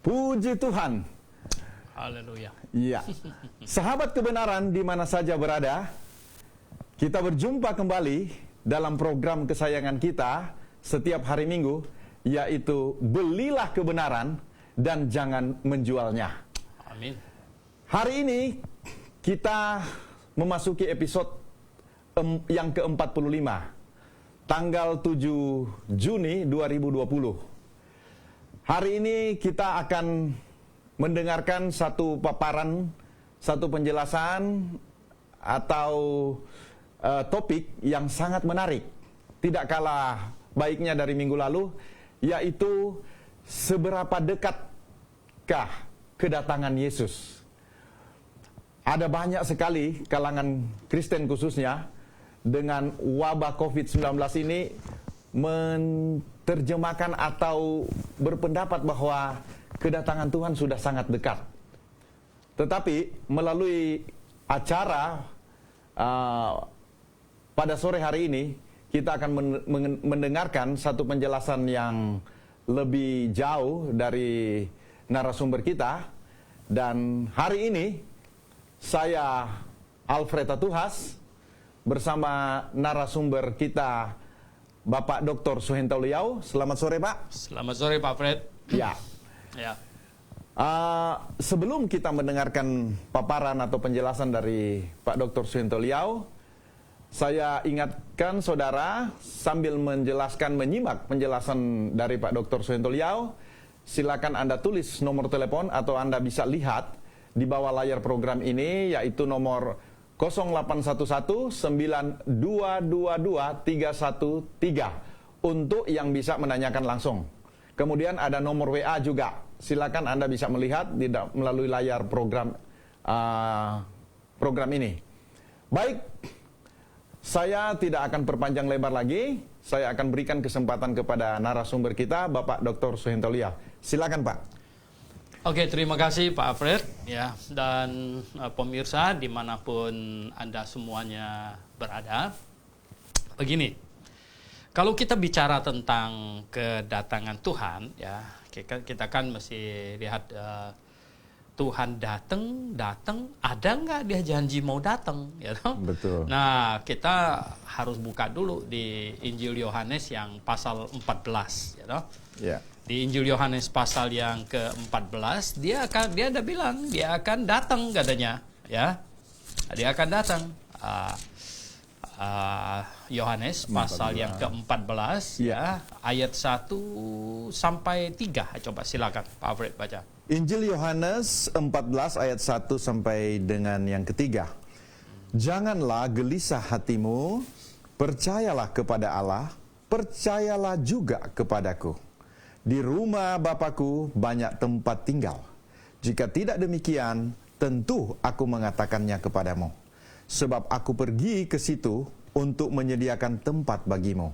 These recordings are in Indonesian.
Puji Tuhan. Haleluya. Iya. Sahabat kebenaran di mana saja berada, kita berjumpa kembali dalam program kesayangan kita setiap hari Minggu, yaitu Belilah Kebenaran dan Jangan Menjualnya. Amin. Hari ini kita memasuki episode yang ke-45, tanggal 7 Juni 2020. Hari ini kita akan mendengarkan satu paparan, satu penjelasan atau topik yang sangat menarik. Tidak kalah baiknya dari minggu lalu, yaitu seberapa dekatkah kedatangan Yesus. Ada banyak sekali kalangan Kristen khususnya dengan wabah COVID-19 ini menerjemahkan atau berpendapat bahwa kedatangan Tuhan sudah sangat dekat. Tetapi melalui acara pada sore hari ini, kita akan mendengarkan satu penjelasan yang lebih jauh dari narasumber kita. Dan hari ini saya Alfred Atuhas bersama narasumber kita Bapak Dr. Suhento Liau. Selamat sore, Pak. Selamat sore, Pak Fred. Ya. Ya. Sebelum kita mendengarkan paparan atau penjelasan dari Pak Dr. Suhento Liau, saya ingatkan saudara sambil menyimak penjelasan dari Pak Dr. Suhento Liau, silakan Anda tulis nomor telepon atau Anda bisa lihat di bawah layar program ini, yaitu nomor 0811-9222-313 untuk yang bisa menanyakan langsung. Kemudian ada nomor WA juga. Silakan Anda bisa melihat melalui layar program ini. Baik, saya tidak akan perpanjang lebar lagi. Saya akan berikan kesempatan kepada narasumber kita, Bapak Dr. Suhento Liau. Silakan, Pak. Oke, terima kasih Pak Alfred ya, dan pemirsa dimanapun Anda semuanya berada. Begini, kalau kita bicara tentang kedatangan Tuhan ya, kita kan mesti lihat Tuhan datang, ada nggak dia janji mau datang, ya toh? Betul. Nah, kita harus buka dulu di Injil Yohanes yang pasal 14, ya toh? Ya. Di Injil Yohanes pasal yang ke-14, dia ada bilang dia akan datang katanya, ya. Dia akan datang. Yohanes pasal yang ke-14 ya, ayat 1 sampai 3. Coba silakan Pak Alfred baca. Injil Yohanes 14 ayat 1 sampai dengan yang ketiga. Janganlah gelisah hatimu, percayalah kepada Allah, percayalah juga kepadaku. Di rumah Bapakku banyak tempat tinggal. Jika tidak demikian, tentu aku mengatakannya kepadamu. Sebab aku pergi ke situ untuk menyediakan tempat bagimu.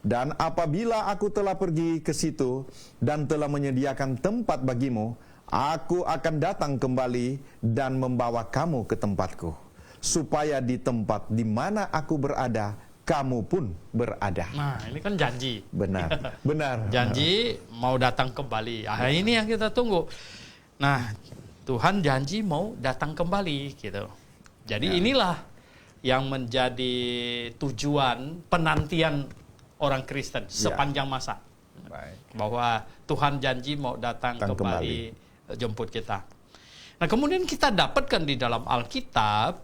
Dan apabila aku telah pergi ke situ dan telah menyediakan tempat bagimu, aku akan datang kembali dan membawa kamu ke tempatku, supaya di tempat di mana aku berada, kamu pun berada. Nah, ini kan janji. Benar, benar. Janji mau datang kembali. Ini yang kita tunggu. Nah, Tuhan janji mau datang kembali, gitu. Jadi inilah yang menjadi tujuan penantian orang Kristen sepanjang masa. Baik. Bahwa Tuhan janji mau datang kembali jemput kita. Nah, kemudian kita dapatkan di dalam Alkitab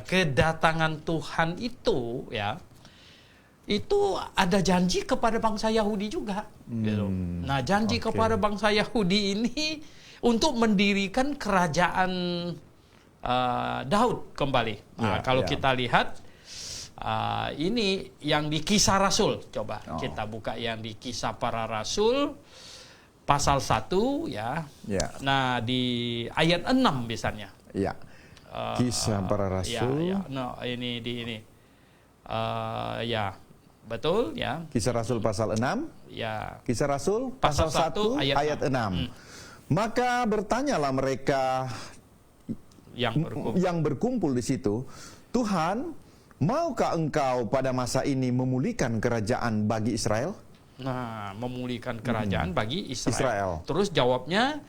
kedatangan Tuhan itu ya, itu ada janji kepada bangsa Yahudi juga. Gitu. Nah, janji kepada bangsa Yahudi ini untuk mendirikan kerajaan Daud kembali. Nah, kalau kita lihat ini yang di Kisah Rasul. Coba kita buka yang di Kisah Para Rasul pasal 1 ya. Nah, di ayat 6 misalnya. Ya. Kisah Para Rasul. No, ini di ini. Ya. Betul ya. Kisah Rasul pasal 6. Ya. Kisah Rasul pasal 1 ayat 6. Maka bertanyalah mereka yang berkumpul di situ, Tuhan, maukah engkau pada masa ini memulihkan kerajaan bagi Israel? Nah, memulihkan kerajaan bagi Israel. Terus jawabnya,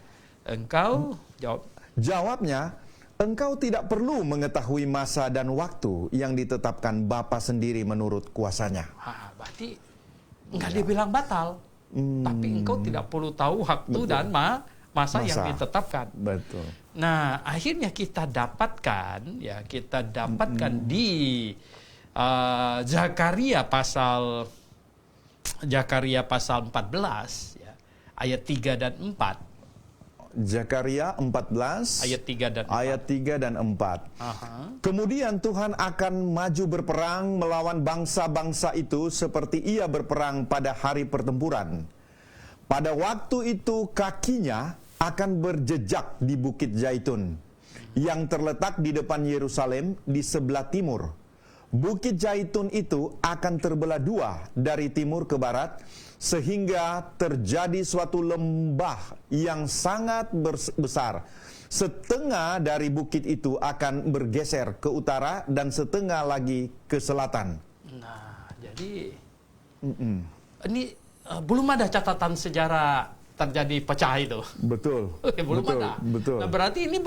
Engkau jawab. Jawabnya, engkau tidak perlu mengetahui masa dan waktu yang ditetapkan Bapa sendiri menurut kuasanya. Berarti enggak dibilang batal. Tapi engkau tidak perlu tahu waktu dan masa yang ditetapkan. Betul. Nah, akhirnya kita dapatkan di Zakaria pasal 14 ya, ayat 3 dan 4. Zakaria 14 ayat 3 dan 4. Kemudian Tuhan akan maju berperang melawan bangsa-bangsa itu seperti ia berperang pada hari pertempuran. Pada waktu itu kakinya akan berjejak di Bukit Zaitun yang terletak di depan Yerusalem di sebelah timur. Bukit Zaitun itu akan terbelah dua dari timur ke barat, sehingga terjadi suatu lembah yang sangat besar. Setengah dari bukit itu akan bergeser ke utara dan setengah lagi ke selatan. Nah, jadi ini belum ada catatan sejarah terjadi pecah itu. Betul. Belum betul, ada. Betul. Nah, berarti ini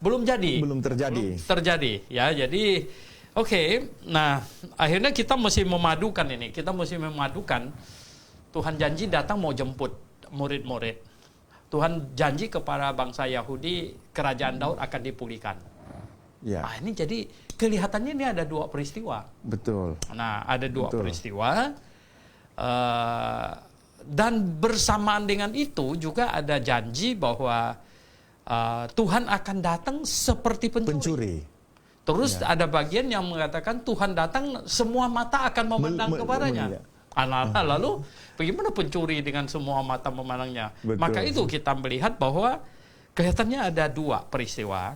belum jadi. Belum terjadi. Belum terjadi. Ya, jadi nah akhirnya kita mesti memadukan ini. Kita mesti memadukan. Tuhan janji datang mau jemput murid-murid. Tuhan janji kepada bangsa Yahudi kerajaan Daud akan dipulihkan. Ya. Nah, ini jadi kelihatannya ini ada dua peristiwa. Betul. Nah, ada dua peristiwa. Dan bersamaan dengan itu juga ada janji bahwa Tuhan akan datang seperti pencuri. Terus ada bagian yang mengatakan Tuhan datang semua mata akan memandang kepadanya. Lalu bagaimana pencuri dengan semua mata memandangnya? Betul. Maka itu kita melihat bahwa kelihatannya ada dua peristiwa.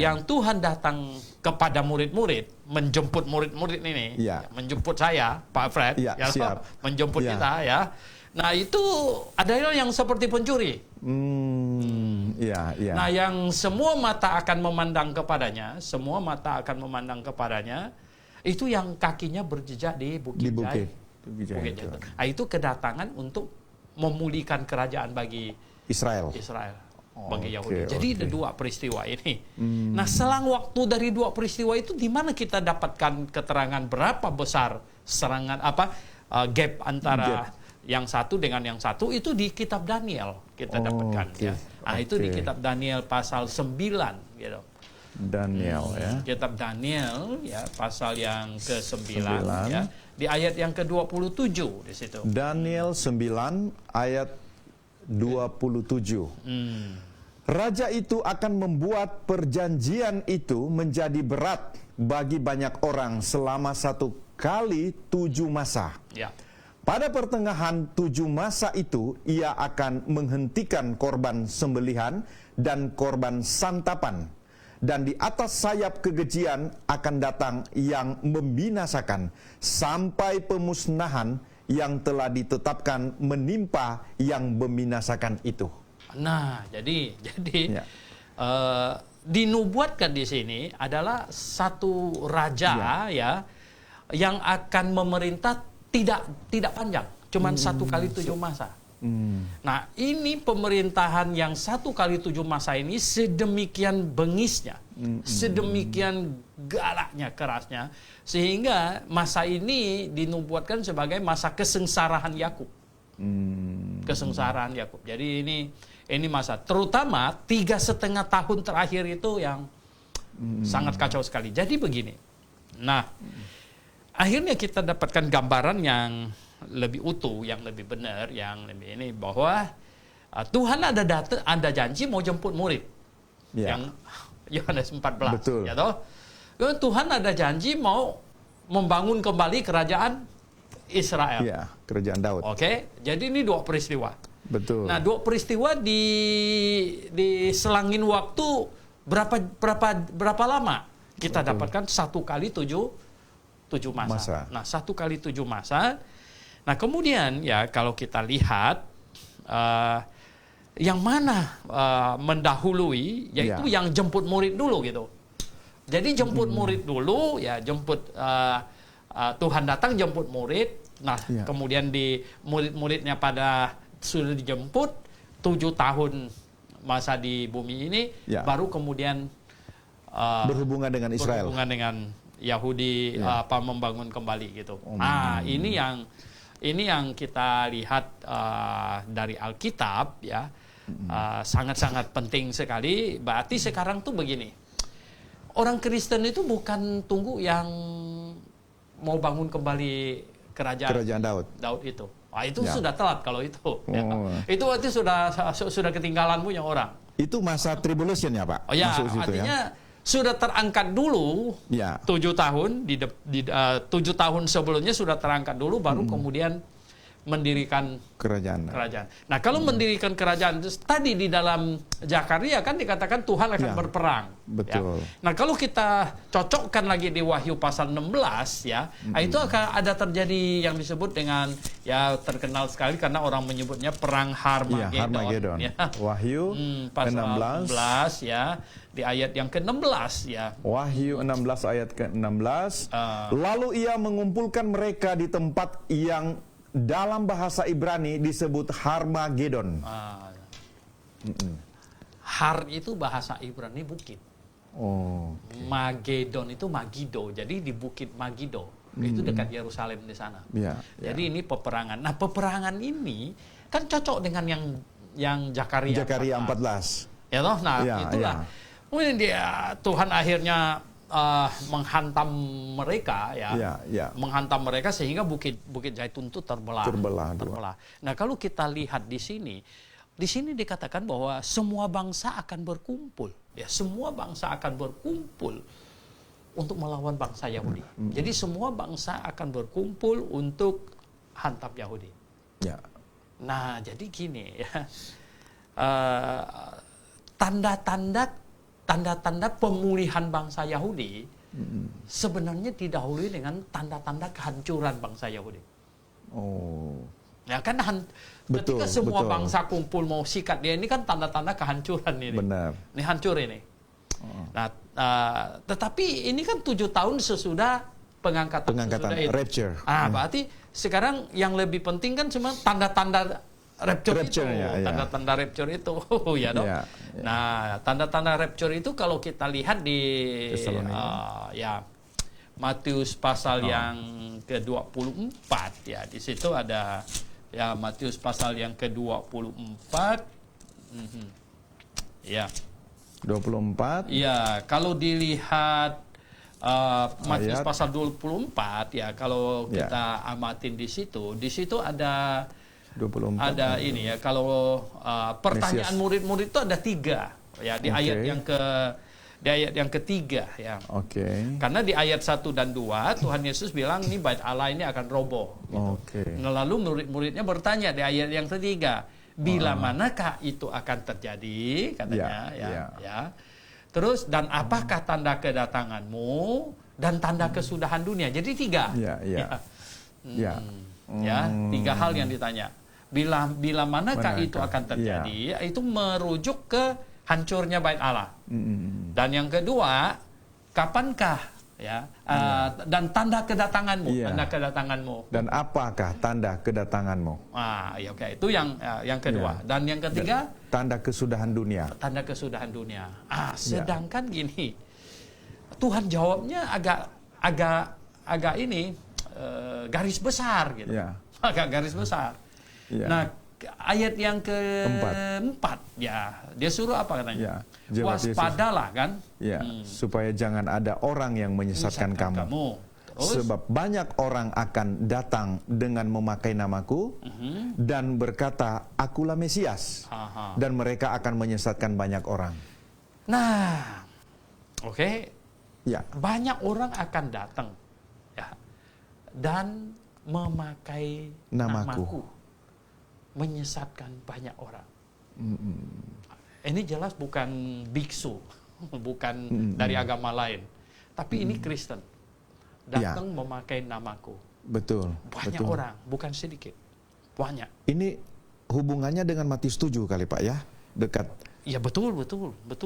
Yang Tuhan datang kepada murid-murid, menjemput murid-murid ini, menjemput saya, Pak Fred, siap. Menjemput kita ya. Nah, itu ada yang seperti pencuri. Nah, yang semua mata akan memandang kepadanya, itu yang kakinya berjejak di Bukit Zaitun. Nah, itu kedatangan untuk memulihkan kerajaan bagi Israel. Bagi Yahudi. Jadi ada dua peristiwa ini. Nah, selang waktu dari dua peristiwa itu, di mana kita dapatkan keterangan berapa besar serangan gap antara yang satu dengan yang satu, itu di kitab Daniel kita dapatkan. Itu di kitab Daniel pasal 9 gitu. Daniel ya. Kitab Daniel ya, pasal yang ke-9 ya. Di ayat yang ke-27 di situ. Daniel 9 ayat 27. Raja itu akan membuat perjanjian itu menjadi berat bagi banyak orang selama 1 kali 7 masa. Pada pertengahan 7 masa itu, ia akan menghentikan korban sembelihan dan korban santapan. Dan di atas sayap kekejian akan datang yang membinasakan sampai pemusnahan yang telah ditetapkan menimpa yang membinasakan itu. Nah, jadi dinubuatkan di sini adalah satu raja yang akan memerintah tidak panjang, cuman 1 kali 7 masa. Nah, ini pemerintahan yang 1 kali 7 masa ini sedemikian bengisnya, sedemikian galaknya, kerasnya, sehingga masa ini dinubuatkan sebagai masa kesengsaraan Yakub. Kesengsaraan Yakub. Jadi ini masa, terutama 3,5 tahun terakhir itu yang sangat kacau sekali. Jadi begini. Nah, akhirnya kita dapatkan gambaran yang lebih utuh, yang lebih benar, yang lebih ini, bahwa Tuhan ada janji mau jemput murid. Yang Yohanes 14. Betul. Ya toh? Tuhan ada janji mau membangun kembali kerajaan Israel. Ya, kerajaan Daud. Jadi ini dua peristiwa. Betul. Nah, dua peristiwa di selangin waktu berapa lama? Kita dapatkan 1 kali 7 masa. Nah, 1 kali 7 masa. Nah, kemudian ya kalau kita lihat yang mana mendahului, yaitu yang jemput murid dulu gitu. Jadi jemput murid dulu, ya jemput Tuhan datang jemput murid. Nah, kemudian di murid-muridnya pada sudah dijemput 7 tahun masa di bumi ini, Ya. baru kemudian Berhubungan dengan Israel. berhubungan dengan Yahudi, Ya. membangun kembali gitu. Nah, ini yang kita lihat dari Alkitab ya, sangat-sangat penting sekali. Berarti sekarang tuh begini, orang Kristen itu bukan tunggu yang mau bangun kembali kerajaan Daud. itu. Wah, itu Ya. sudah telat kalau itu. Ya. Oh. Itu berarti sudah ketinggalan punya orang. Itu masa tribulation ya, Pak? Oh ya, Masuk situ artinya sudah terangkat dulu Ya. 7 tahun 7 tahun sebelumnya sudah terangkat dulu, baru kemudian mendirikan kerajaan. Nah, kalau mendirikan kerajaan, tadi di dalam Zakaria kan dikatakan Tuhan akan Ya, berperang. betul. Ya. Nah, kalau kita cocokkan lagi di Wahyu pasal 16 ya, itu akan ada terjadi yang disebut dengan ya terkenal sekali karena orang menyebutnya perang Iya, Harmagedon. Harmagedon. Ya. Wahyu Pasal 16. 16 ya, di ayat yang ke-16 ya. Wahyu 16 ayat ke-16. Lalu ia mengumpulkan mereka di tempat yang dalam bahasa Ibrani disebut Harmagedon. Har itu bahasa Ibrani bukit. Oh. Magedon itu Magido. Jadi di bukit Magido. Itu dekat Yerusalem di sana. Ya, Jadi ini peperangan. Nah, peperangan ini kan cocok dengan yang Zakaria 14. Ya toh? Nah, Ya, itulah. ya. Kemudian Tuhan akhirnya menghantam mereka ya. Ya. Menghantam mereka sehingga bukit Zaitun itu terbelah. Dua. Nah, kalau kita lihat di sini dikatakan bahwa semua bangsa akan berkumpul. Ya, semua bangsa akan berkumpul untuk melawan bangsa Yahudi. Jadi semua bangsa akan berkumpul untuk hantam Yahudi. Ya. Nah, jadi gini ya. Tanda-tanda pemulihan bangsa Yahudi sebenarnya didahului dengan tanda-tanda kehancuran bangsa Yahudi. Oh. Ya kan Betul, ketika semua betul. bangsa kumpul mau sikat dia, ini kan tanda-tanda kehancuran ini. Benar. Ini hancur ini. Nah, tetapi ini kan 7 tahun sesudah pengangkatan sesudah itu. rapture. Berarti sekarang yang lebih penting kan cuma tanda-tanda rapture itu. Ya. Tanda-tanda rapture itu. Ya dong. Ya. Nah, tanda-tanda rapture itu kalau kita lihat di Matius pasal yang ke-24 ya. Di situ ada ya Matius pasal yang ke-24. Ya. 24. Iya, kalau dilihat Matius Ayat. pasal 24 ya, kalau kita amatin di situ ada 24. ada ini ya, kalau pertanyaan Mesias. murid-murid itu ada 3 ya di ayat yang ketiga ya. Oke. Karena di ayat 1 dan 2 Tuhan Yesus bilang ini bait Allah ini akan roboh gitu. Oke. Nah, lalu murid-muridnya bertanya di ayat yang ketiga, bila manakah itu akan terjadi katanya ya. Terus dan apakah tanda kedatanganmu dan tanda kesudahan dunia. Jadi 3. Ya. 3 hal yang ditanya. Bila manakah itu akan terjadi, itu merujuk ke hancurnya bait Allah. Dan yang kedua, kapankah ya dan tanda kedatanganmu, tanda kedatanganmu. Dan apakah tanda kedatanganmu? Ya oke, itu yang kedua. Dan yang ketiga, tanda kesudahan dunia. Tanda kesudahan dunia. Sedangkan gini, Tuhan jawabnya agak ini garis besar gitu. Agak garis besar. Nah, ayat yang keempat ya, dia suruh apa katanya? Waspadalah kan? Supaya jangan ada orang yang menyesatkan kamu. Terus? Sebab banyak orang akan datang dengan memakai namaku dan berkata, akulah Mesias. Dan mereka akan menyesatkan banyak orang. Nah, oke. Ya. Banyak orang akan datang ya, dan memakai namaku. Menyesatkan banyak orang. Ini jelas bukan biksu, bukan dari agama lain, tapi ini Kristen datang memakai namaku. Betul. Banyak orang, bukan sedikit, banyak. Ini hubungannya dengan Matius 7 kali Pak ya, dekat. Ya betul.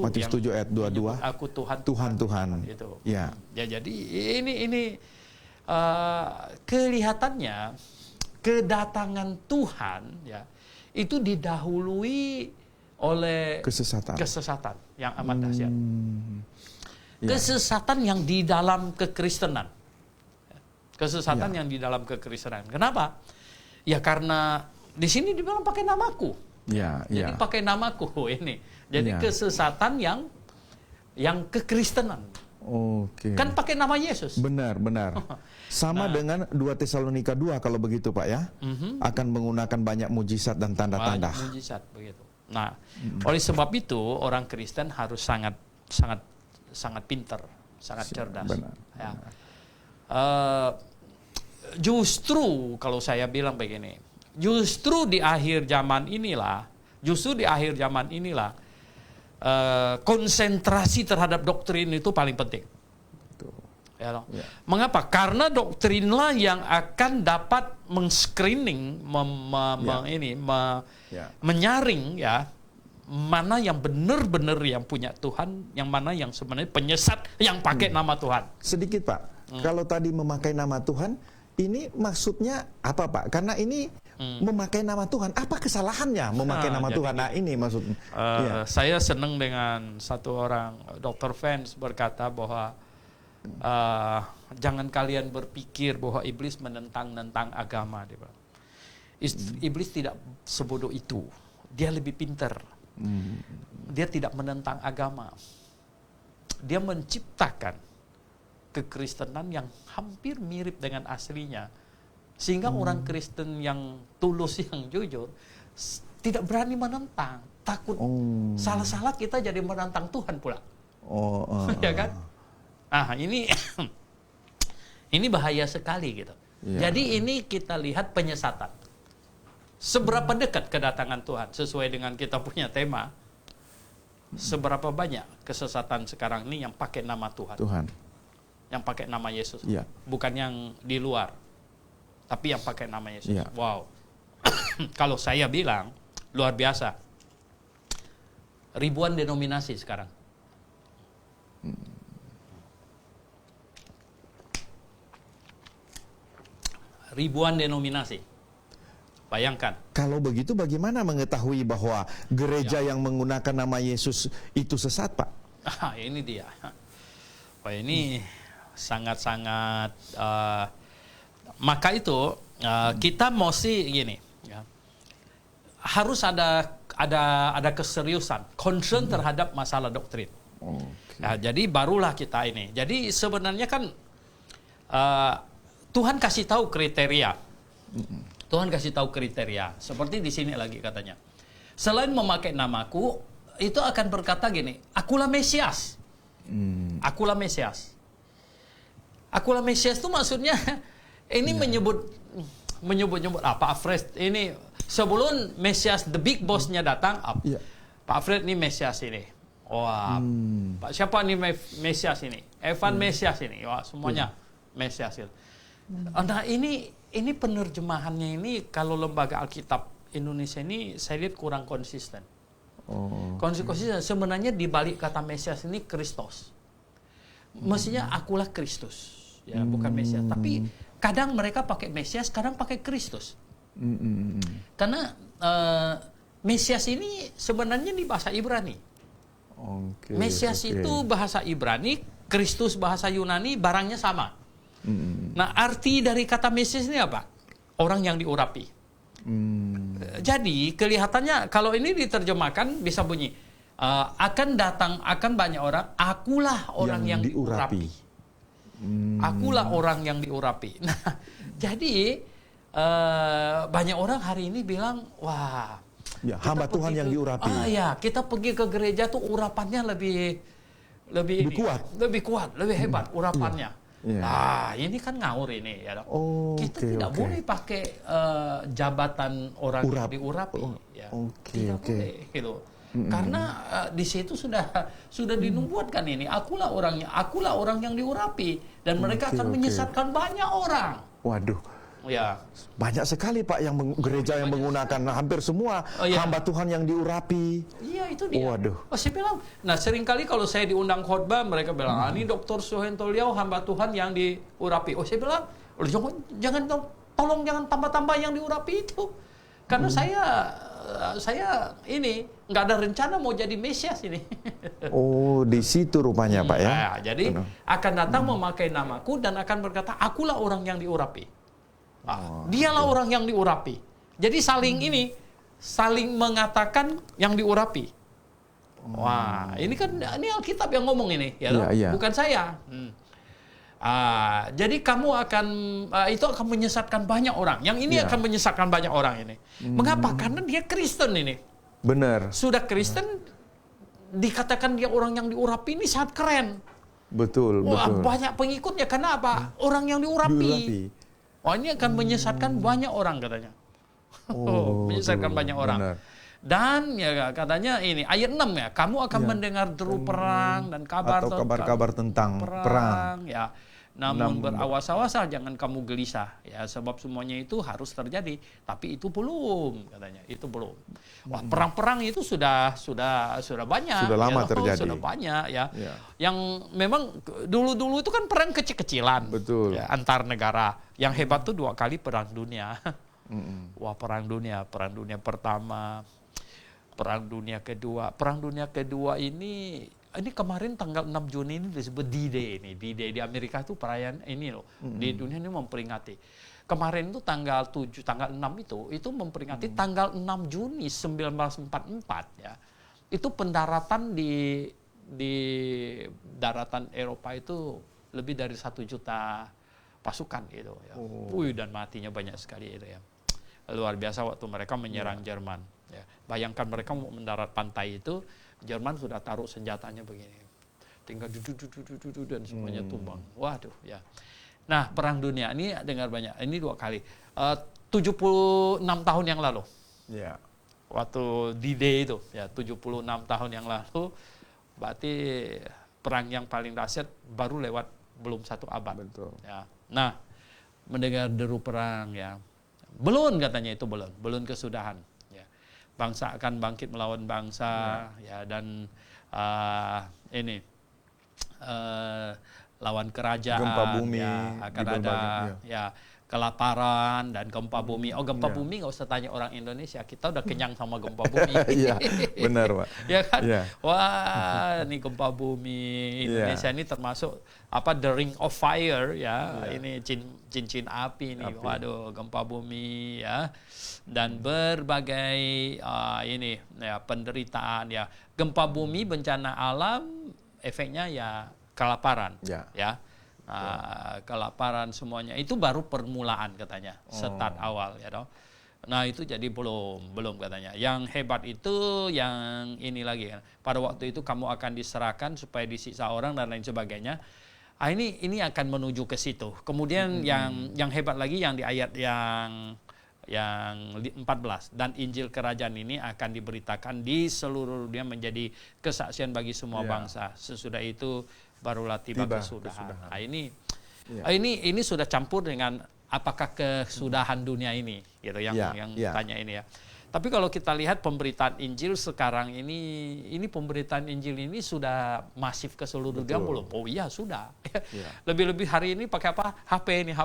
Matius 7 ayat 22. Aku Tuhan. Itu. Ya. Jadi ini kelihatannya kedatangan Tuhan ya itu didahului oleh kesesatan yang amat dahsyat. Ya. Kesesatan yang di dalam kekristenan. Kesesatan yang di dalam kekristenan. Kenapa? Ya karena di sini dibilang pakai namaku. Jadi pakai namaku ini. Jadi kesesatan yang kekristenan. Kan pakai nama Yesus. Benar. Sama dengan 2 Tesalonika 2 kalau begitu Pak ya. Akan menggunakan banyak mujizat dan tanda-tanda. Banyak mujizat begitu. Nah, oleh sebab itu orang Kristen harus sangat pintar, sangat cerdas. Benar. Ya. Justru kalau saya bilang begini, justru di akhir zaman inilah konsentrasi terhadap doktrin itu paling penting. Ya, mengapa? Karena doktrinlah yang akan dapat men-screening, menyaring ya mana yang benar-benar yang punya Tuhan, yang mana yang sebenarnya penyesat yang pakai nama Tuhan. Sedikit Pak, kalau tadi memakai nama Tuhan, ini maksudnya apa Pak? Karena ini memakai nama Tuhan, apa kesalahannya memakai nama Tuhan? Nah ini maksudnya. Saya senang dengan satu orang Dr. Vance berkata bahwa jangan kalian berpikir bahwa iblis menentang agama. Iblis tidak sebodoh itu. Dia lebih pintar. Dia tidak menentang agama. Dia menciptakan kekristenan yang hampir mirip dengan aslinya. Sehingga orang Kristen yang tulus, yang jujur, tidak berani menentang. Takut salah-salah kita jadi menentang Tuhan pula. Ya kan? Ini bahaya sekali gitu. Jadi ini kita lihat penyesatan. Seberapa dekat kedatangan Tuhan sesuai dengan kita punya tema. Seberapa banyak kesesatan sekarang ini yang pakai nama Tuhan. Yang pakai nama Yesus. Bukan yang di luar. Tapi yang pakai nama Yesus. Wow. Kalau saya bilang luar biasa. Ribuan denominasi sekarang. Ribuan denominasi. Bayangkan. Kalau begitu bagaimana mengetahui bahwa gereja yang menggunakan nama Yesus itu sesat, Pak? Ini dia. Ini sangat-sangat maka itu kita mesti gini ya. Harus ada keseriusan, concern terhadap masalah doktrin. Jadi barulah kita ini. Jadi sebenarnya kan Tuhan kasih tahu kriteria. Tuhan kasih tahu kriteria. Seperti di sini lagi katanya. Selain memakai namaku, itu akan berkata gini, akulah Mesias. Akulah Mesias. Akulah Mesias itu maksudnya ini menyebut Pak Fred ini sebelum Mesias the big boss-nya datang, Pak Fred ini Mesias ini. Wah, Pak siapa nih Mesias ini? Evan Mesias ini. Wah, semuanya Mesias itu. Nah ini penerjemahannya ini kalau lembaga Alkitab Indonesia ini saya lihat kurang konsisten. Konsisten sebenarnya di balik kata Mesias ini Kristus. Mestinya akulah Kristus, ya bukan Mesias. Tapi kadang mereka pakai Mesias, kadang pakai Kristus. Karena Mesias ini sebenarnya di bahasa Ibrani. Mesias itu bahasa Ibrani, Kristus bahasa Yunani, barangnya sama. Nah, arti dari kata Mesias ini apa? Orang yang diurapi. Jadi, kelihatannya kalau ini diterjemahkan bisa bunyi, akan banyak orang, akulah orang yang diurapi. Akulah orang yang diurapi. Nah, jadi banyak orang hari ini bilang, wah, hamba Tuhan yang diurapi. Kita pergi ke gereja tuh urapannya lebih kuat, lebih hebat urapannya. Ini kan ngawur ini ya. Kita tidak boleh pakai jabatan orang yang diurapi. Tidak boleh gitu. Karena di situ sudah dinubuatkan ini. Akulah orang yang diurapi dan mereka akan menyesatkan banyak orang. Waduh. Ya. Banyak sekali Pak yang gereja yang menggunakan hampir semua hamba Tuhan yang diurapi. Iya itu dia. Waduh. Saya bilang, nah seringkali kalau saya diundang khotbah mereka bilang, ini Dr. Suhento Liao hamba Tuhan yang diurapi. Saya bilang, jangan tolong jangan tambah-tambah yang diurapi itu. Karena saya ini nggak ada rencana mau jadi Mesias ini. Oh, di situ rupanya Pak ya. Nah, jadi akan datang memakai namaku dan akan berkata, akulah orang yang diurapi. Dialah orang yang diurapi. Jadi saling mengatakan yang diurapi. Wah, ini Alkitab yang ngomong ini, ya, bukan saya. Jadi kamu itu akan menyesatkan banyak orang. Yang ini akan menyesatkan banyak orang ini. Mengapa? Karena dia Kristen ini. Benar. Sudah Kristen, dikatakan dia orang yang diurapi ini sangat keren. Betul. Banyak pengikutnya. Karena apa? Orang yang diurapi. Wah, ini akan menyesatkan banyak orang katanya. Menyesatkan banyak orang. Benar. Dan ya katanya ini ayat 6 ya, kamu akan mendengar deru perang dan kabar tentang perang. Ya. Namun berawas-awaslah, jangan kamu gelisah ya, sebab semuanya itu harus terjadi, tapi itu belum katanya, itu belum. Wah, perang-perang itu sudah banyak. Sudah lama terjadi. Sudah banyak ya. Yang memang dulu-dulu itu kan perang kecil-kecilan. Betul. Ya, antar negara. Yang hebat tuh 2 kali perang dunia. Wah, perang dunia pertama, perang dunia kedua. Perang dunia kedua ini kemarin tanggal 6 Juni ini disebut D-Day ini. D-Day di Amerika itu perayaan ini loh. Di dunia ini memperingati. Kemarin itu tanggal 6 itu memperingati tanggal 6 Juni 1944 ya. Itu pendaratan di daratan Eropa itu lebih dari 1 juta pasukan gitu ya. Dan matinya banyak sekali itu ya. Luar biasa waktu mereka menyerang Jerman ya. Bayangkan mereka mau mendarat pantai itu, Jerman sudah taruh senjatanya begini. Tinggal dudu dan semuanya tumbang. Waduh ya. Nah, perang dunia ini dengar banyak. Ini 2 kali. 76 tahun yang lalu. Ya. Waktu D-Day itu ya, 76 tahun yang lalu, berarti perang yang paling dahsyat baru lewat belum 1 abad. Betul. Ya. Nah, mendengar deru perang ya. Belum katanya itu belum kesudahan. Ya. Bangsa akan bangkit melawan bangsa ya, dan lawan kerajaan. Gempa bumi ya, akan ada ya kelaparan dan gempa bumi. Gempa bumi nggak usah tanya orang Indonesia, kita udah kenyang sama gempa bumi. Iya, benar Pak. Ya kan? Ya. Wah, ini gempa bumi Indonesia ini termasuk the ring of fire ya. Ini cincin api nih. Waduh, gempa bumi ya. Dan berbagai penderitaan ya. Gempa bumi, bencana alam, efeknya ya kelaparan ya. Kelaparan semuanya itu baru permulaan katanya, start awal ya toh. Nah, itu jadi belum katanya. Yang hebat itu yang ini lagi kan. Pada waktu itu kamu akan diserahkan supaya disiksa orang dan lain sebagainya. Ini akan menuju ke situ. Kemudian yang hebat lagi yang di ayat yang 14, dan Injil Kerajaan ini akan diberitakan di seluruh dunia menjadi kesaksian bagi semua bangsa. Sesudah itu barulah tiba kesudahan. Nah, ini sudah campur dengan apakah kesudahan dunia ini gitu yang tanya ini ya. Tapi kalau kita lihat pemberitaan Injil sekarang ini pemberitaan Injil ini sudah masif ke seluruh dunia belum? Oh iya sudah. Lebih-lebih hari ini pakai apa? HP ini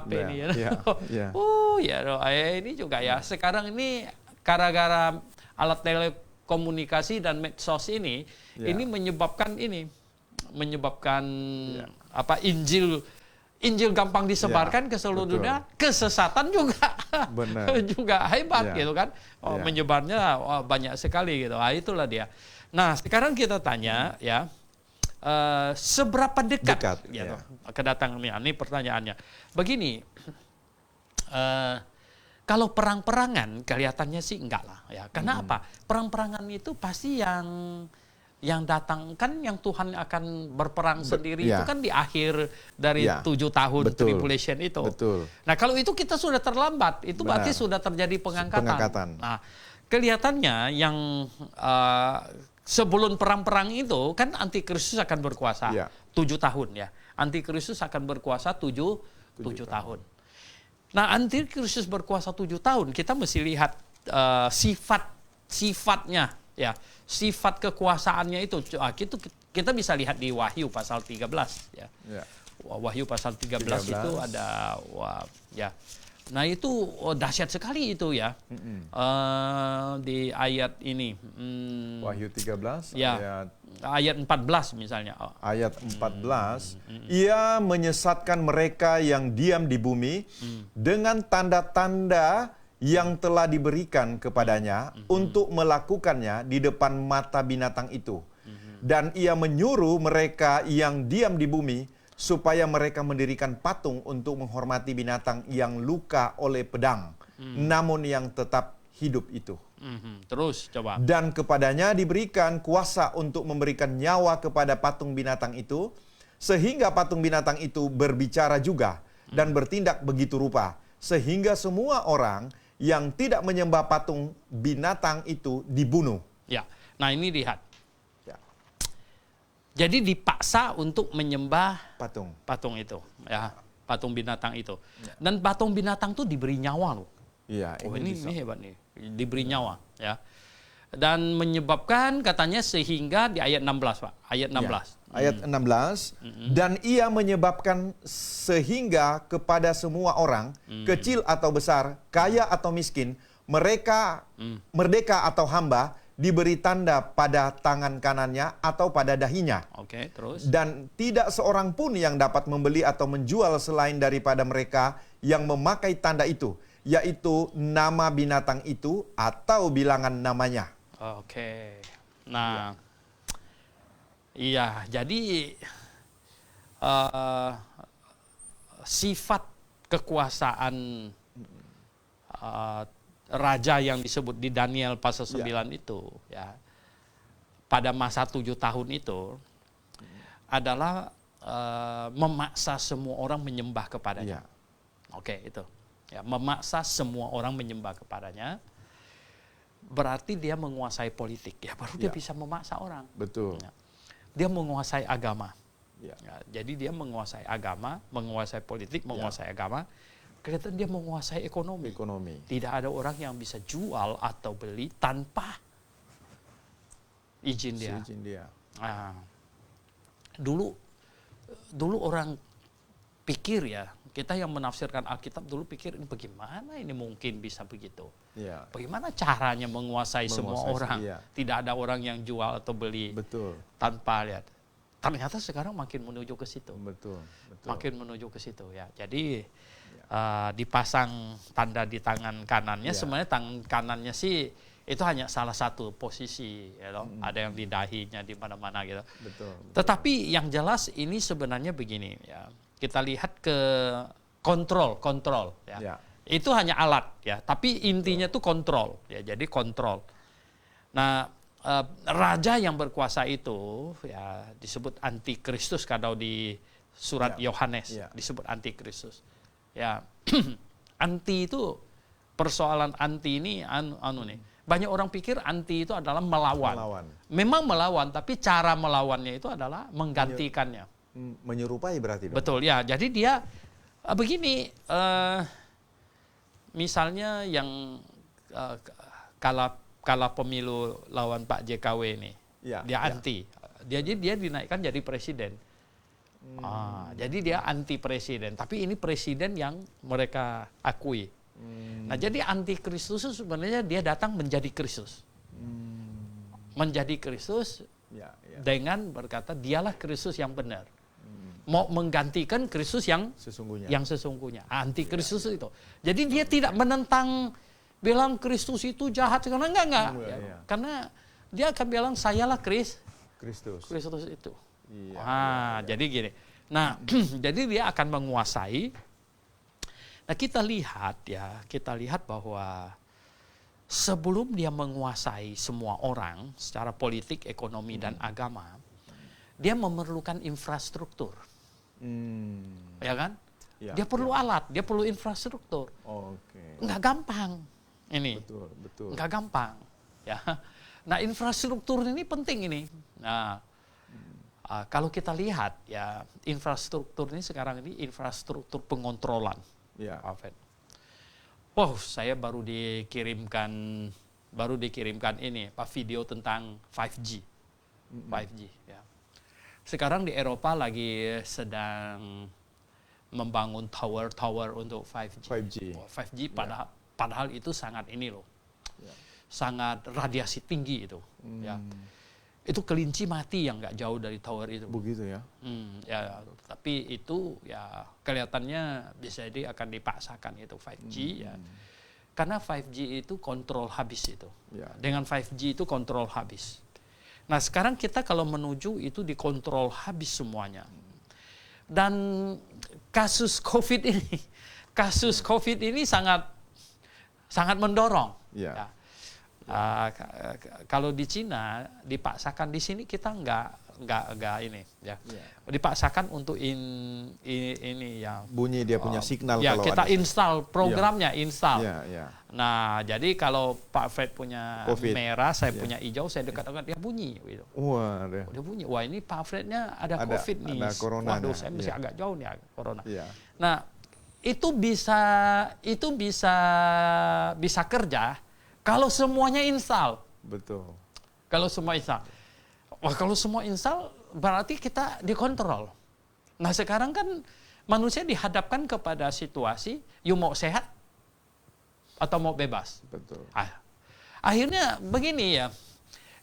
ya. Ini juga ya. Sekarang ini gara-gara alat telekomunikasi dan medsos ini menyebabkan Injil gampang disebarkan ke seluruh dunia, kesesatan juga juga hebat gitu kan. Menyebarnya banyak sekali gitu. Itulah dia. Nah, sekarang kita tanya ya, seberapa dekat gitu kedatangannya. Ini pertanyaannya. Begini, kalau perang-perangan kelihatannya sih enggak lah ya. Karena apa? Perang-perangan itu pasti yang datang kan yang Tuhan akan berperang sendiri itu kan di akhir dari 7 tahun tribulation itu. Nah, kalau itu kita sudah terlambat, itu berarti sudah terjadi pengangkatan. Nah, kelihatannya yang sebelum perang-perang itu kan antikristus akan berkuasa 7 tahun ya. Antikristus akan berkuasa 7 tahun. Nah, antikristus berkuasa 7 tahun, kita mesti lihat sifatnya ya. Sifat kekuasaannya itu kita bisa lihat di Wahyu pasal 13 ya. Wahyu pasal 13 itu ada Nah itu dahsyat sekali itu ya. Di ayat ini. Wahyu 13 Ya, ayat 14 misalnya. ayat 14, ia menyesatkan mereka yang diam di bumi dengan tanda-tanda yang telah diberikan kepadanya untuk melakukannya di depan mata binatang itu. Dan ia menyuruh mereka yang diam di bumi supaya mereka mendirikan patung untuk menghormati binatang yang luka oleh pedang, namun yang tetap hidup itu. Terus coba. Dan kepadanya diberikan kuasa untuk memberikan nyawa kepada patung binatang itu, sehingga patung binatang itu berbicara juga dan bertindak begitu rupa, sehingga semua orang yang tidak menyembah patung binatang itu dibunuh. Ya, nah ini lihat. Ya. Jadi dipaksa untuk menyembah Patung itu, ya, patung binatang itu. Dan patung binatang itu diberi nyawa loh. Iya, Oh ini hebat nih, diberi nyawa, ya. Dan menyebabkan katanya sehingga di ayat 16, Pak, ayat 16. Ayat 16, dan ia menyebabkan sehingga kepada semua orang, kecil atau besar, kaya atau miskin, mereka merdeka atau hamba, diberi tanda pada tangan kanannya atau pada dahinya. Oke, terus. Dan tidak seorang pun yang dapat membeli atau menjual selain daripada mereka yang memakai tanda itu, yaitu nama binatang itu atau bilangan namanya. Oke. Nah, iya, jadi sifat kekuasaan raja yang disebut di Daniel pasal 9 itu, ya, pada masa 7 tahun itu adalah memaksa semua orang menyembah kepadanya. Oke, itu. Ya, memaksa semua orang menyembah kepadanya. Berarti dia menguasai politik, ya, baru dia bisa memaksa orang. Betul. Ya. Dia menguasai agama. Ya. Ya, jadi dia menguasai agama, menguasai politik, menguasai agama. Kelihatan dia menguasai ekonomi. Tidak ada orang yang bisa jual atau beli tanpa izin dia. Nah, dulu orang pikir, ya, kita yang menafsirkan Alkitab dulu pikir ini bagaimana ini mungkin bisa begitu. Ya. Bagaimana caranya menguasai semua orang? Tidak ada orang yang jual atau beli tanpa lihat. Ternyata sekarang makin menuju ke situ. Makin menuju ke situ, ya. Jadi dipasang tanda di tangan kanannya. Sebenarnya tangan kanannya sih itu hanya salah satu posisi, ya, ada yang di dahinya di mana-mana gitu. Tetapi yang jelas ini sebenarnya begini, ya. Kita lihat ke kontrol, ya. Itu hanya alat, ya. Tapi intinya tuh kontrol, ya. Jadi kontrol. Nah, raja yang berkuasa itu, ya, disebut antikristus kalau di surat Yohanes disebut antikristus. Ya, anti itu, persoalan anti ini nih. Banyak orang pikir anti itu adalah melawan. Memang melawan, tapi cara melawannya itu adalah menggantikannya. Menyerupai berarti dong. Betul, ya. Jadi dia begini, misalnya yang kala pemilu lawan Pak JKW ini, dia anti. Dia dinaikkan jadi presiden. Jadi dia anti presiden, tapi ini presiden yang mereka akui. Nah, jadi anti Kristus sebenarnya dia datang menjadi Kristus. Menjadi Kristus dengan berkata dialah Kristus yang benar. Mau menggantikan Kristus yang sesungguhnya. Anti Kristus itu. Jadi dia tidak menentang bilang Kristus itu jahat, karena enggak. Karena dia akan bilang sayalah Kristus itu. Jadi gini. Nah, jadi dia akan menguasai. Nah, kita lihat bahwa sebelum dia menguasai semua orang secara politik, ekonomi, dan agama, dia memerlukan infrastruktur. Ya kan? Dia perlu alat, dia perlu infrastruktur. Nggak gampang ini. Betul. Nggak gampang. Ya. Nah, infrastruktur ini penting ini. Nah, kalau kita lihat, ya, infrastruktur ini sekarang ini infrastruktur pengontrolan. Wow, saya baru dikirimkan ini video tentang 5G. 5G, ya. Sekarang di Eropa lagi sedang membangun tower untuk 5G. 5G. 5G padahal itu sangat ini loh. Sangat radiasi tinggi itu. Ya. Itu kelinci mati yang nggak jauh dari tower itu. Begitu ya. Ya, tapi itu ya kelihatannya bisa jadi akan dipaksakan itu 5G ya. Karena 5G itu kontrol habis itu. Ya. Dengan 5G itu kontrol habis. Nah sekarang kita kalau menuju itu dikontrol habis semuanya. Dan kasus COVID ini sangat mendorong. Ya. Kalau di Cina dipaksakan, di sini kita nggak ini ya. Dipaksakan untuk ini ya. Bunyi dia punya signal Ya kalau kita ada. install programnya install. Ya. Nah jadi kalau Pak Fred punya COVID. merah, saya punya hijau, saya dekat-dekat dia bunyi gitu. Wah, Dia bunyi. Wah ini Pak Frednya ada COVID nih. Ada corona. Waduh saya mesti agak jauh nih corona. Ya. Nah itu bisa kerja kalau semuanya install. Betul. Kalau semua install. Wah kalau semua install berarti kita dikontrol. Nah sekarang kan manusia dihadapkan kepada situasi, you mau sehat atau mau bebas. Betul. Akhirnya begini ya,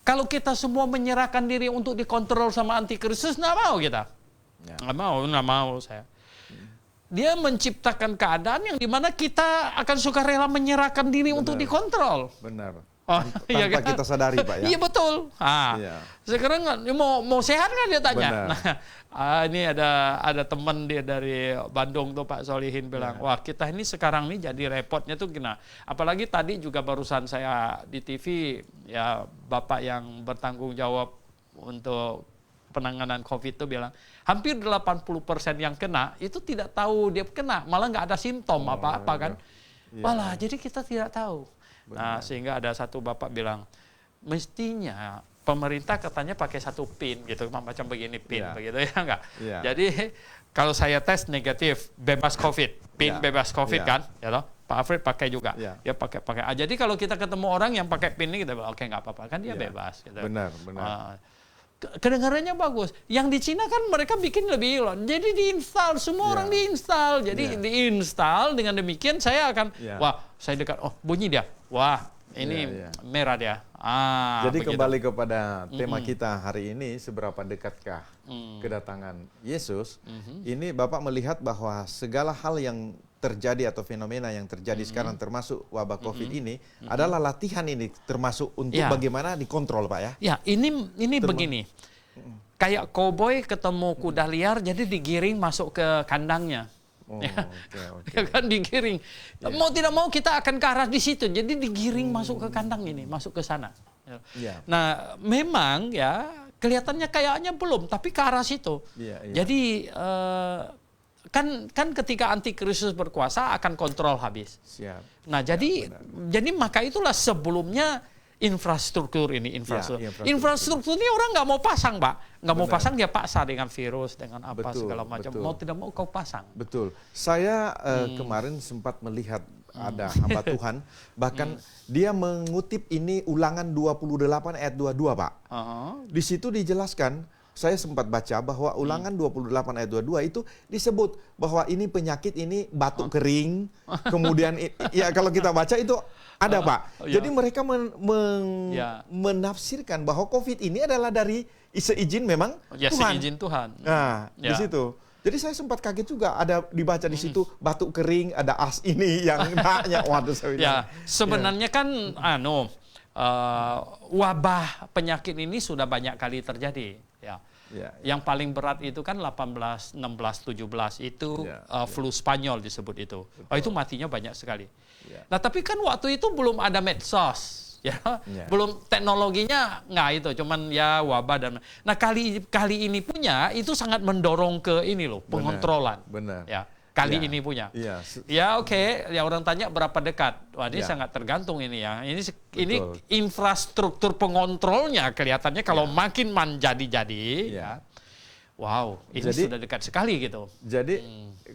kalau kita semua menyerahkan diri untuk dikontrol sama antikristus, nggak mau kita. Nggak mau saya. Dia menciptakan keadaan yang dimana kita akan sukarela menyerahkan diri untuk dikontrol. Benar. Iya Tanpa kan? kita sadari Pak ya. Iya betul. Iya. Sekarang mau sehat kan dia tanya. Benar. Nah, ini ada teman dia dari Bandung tuh Pak Solihin bilang, wah kita ini sekarang nih jadi repotnya tuh gimana. Apalagi tadi juga barusan saya di TV ya Bapak yang bertanggung jawab untuk penanganan COVID itu bilang hampir 80% yang kena itu tidak tahu dia kena, malah nggak ada simptom apa-apa kan. Malah jadi kita tidak tahu. Nah sehingga ada satu bapak bilang mestinya pemerintah katanya pakai satu pin gitu macam begini pin begitu ya enggak. Jadi kalau saya tes negatif bebas COVID, pin bebas COVID kan, ya toh. Pak Alfred pakai juga, dia pakai. Jadi kalau kita ketemu orang yang pakai pin ini kita bilang oke nggak apa-apa kan dia bebas. Gitu. Benar. Kedengarannya bagus. Yang di Cina kan mereka bikin lebih loh. Jadi diinstal, semua orang diinstal. Jadi diinstal dengan demikian saya akan, wah saya dekat, oh bunyi dia. Wah ini merah dia. Jadi begitu. kembali kepada tema kita hari ini, seberapa dekatkah kedatangan Yesus? Ini Bapak melihat bahwa segala hal yang terjadi atau fenomena yang terjadi sekarang termasuk wabah COVID ini adalah latihan ini termasuk untuk bagaimana dikontrol Pak ya? Ya ini begini, kayak koboi ketemu kuda liar jadi digiring masuk ke kandangnya. Ya kan digiring. Mau tidak mau kita akan ke arah di situ. Jadi digiring masuk ke kandang ini, masuk ke sana. Nah, memang ya kelihatannya kayaknya belum, tapi ke arah situ. Jadi kan ketika antikristus berkuasa akan kontrol habis. Nah, jadi maka itulah sebelumnya infrastruktur ini infrastruktur ini orang nggak mau pasang Pak, nggak mau pasang dia paksa dengan virus dengan apa segala macam, mau tidak mau kau pasang. Betul. Saya kemarin sempat melihat ada hamba Tuhan bahkan dia mengutip ini Ulangan 28 ayat 22 Pak. Di situ dijelaskan, saya sempat baca bahwa Ulangan 28 ayat 22 itu disebut bahwa ini penyakit ini batuk kering, kemudian ya kalau kita baca itu ada Pak. Jadi mereka menafsirkan bahwa COVID ini adalah dari seizin memang Tuhan. Seizin Tuhan. Nah, di situ. Jadi saya sempat kaget juga ada dibaca di situ batuk kering, ada as ini yang naknya. Waduh saya bilang. Sebenarnya kan wabah penyakit ini sudah banyak kali terjadi ya. Yang paling berat itu kan 18, 16, 17 itu flu Spanyol disebut itu. Itu matinya banyak sekali. Nah tapi kan waktu itu belum ada medsos, belum teknologinya nggak itu, cuman ya wabah dan. Nah kali ini punya itu sangat mendorong ke ini loh pengontrolan. Benar. Ya kali ini punya. Ya oke. Ya orang tanya berapa dekat. Wah ini sangat tergantung ini ya. Ini infrastruktur pengontrolnya kelihatannya kalau makin menjadi-jadi. Wow, ini sudah dekat sekali gitu. Jadi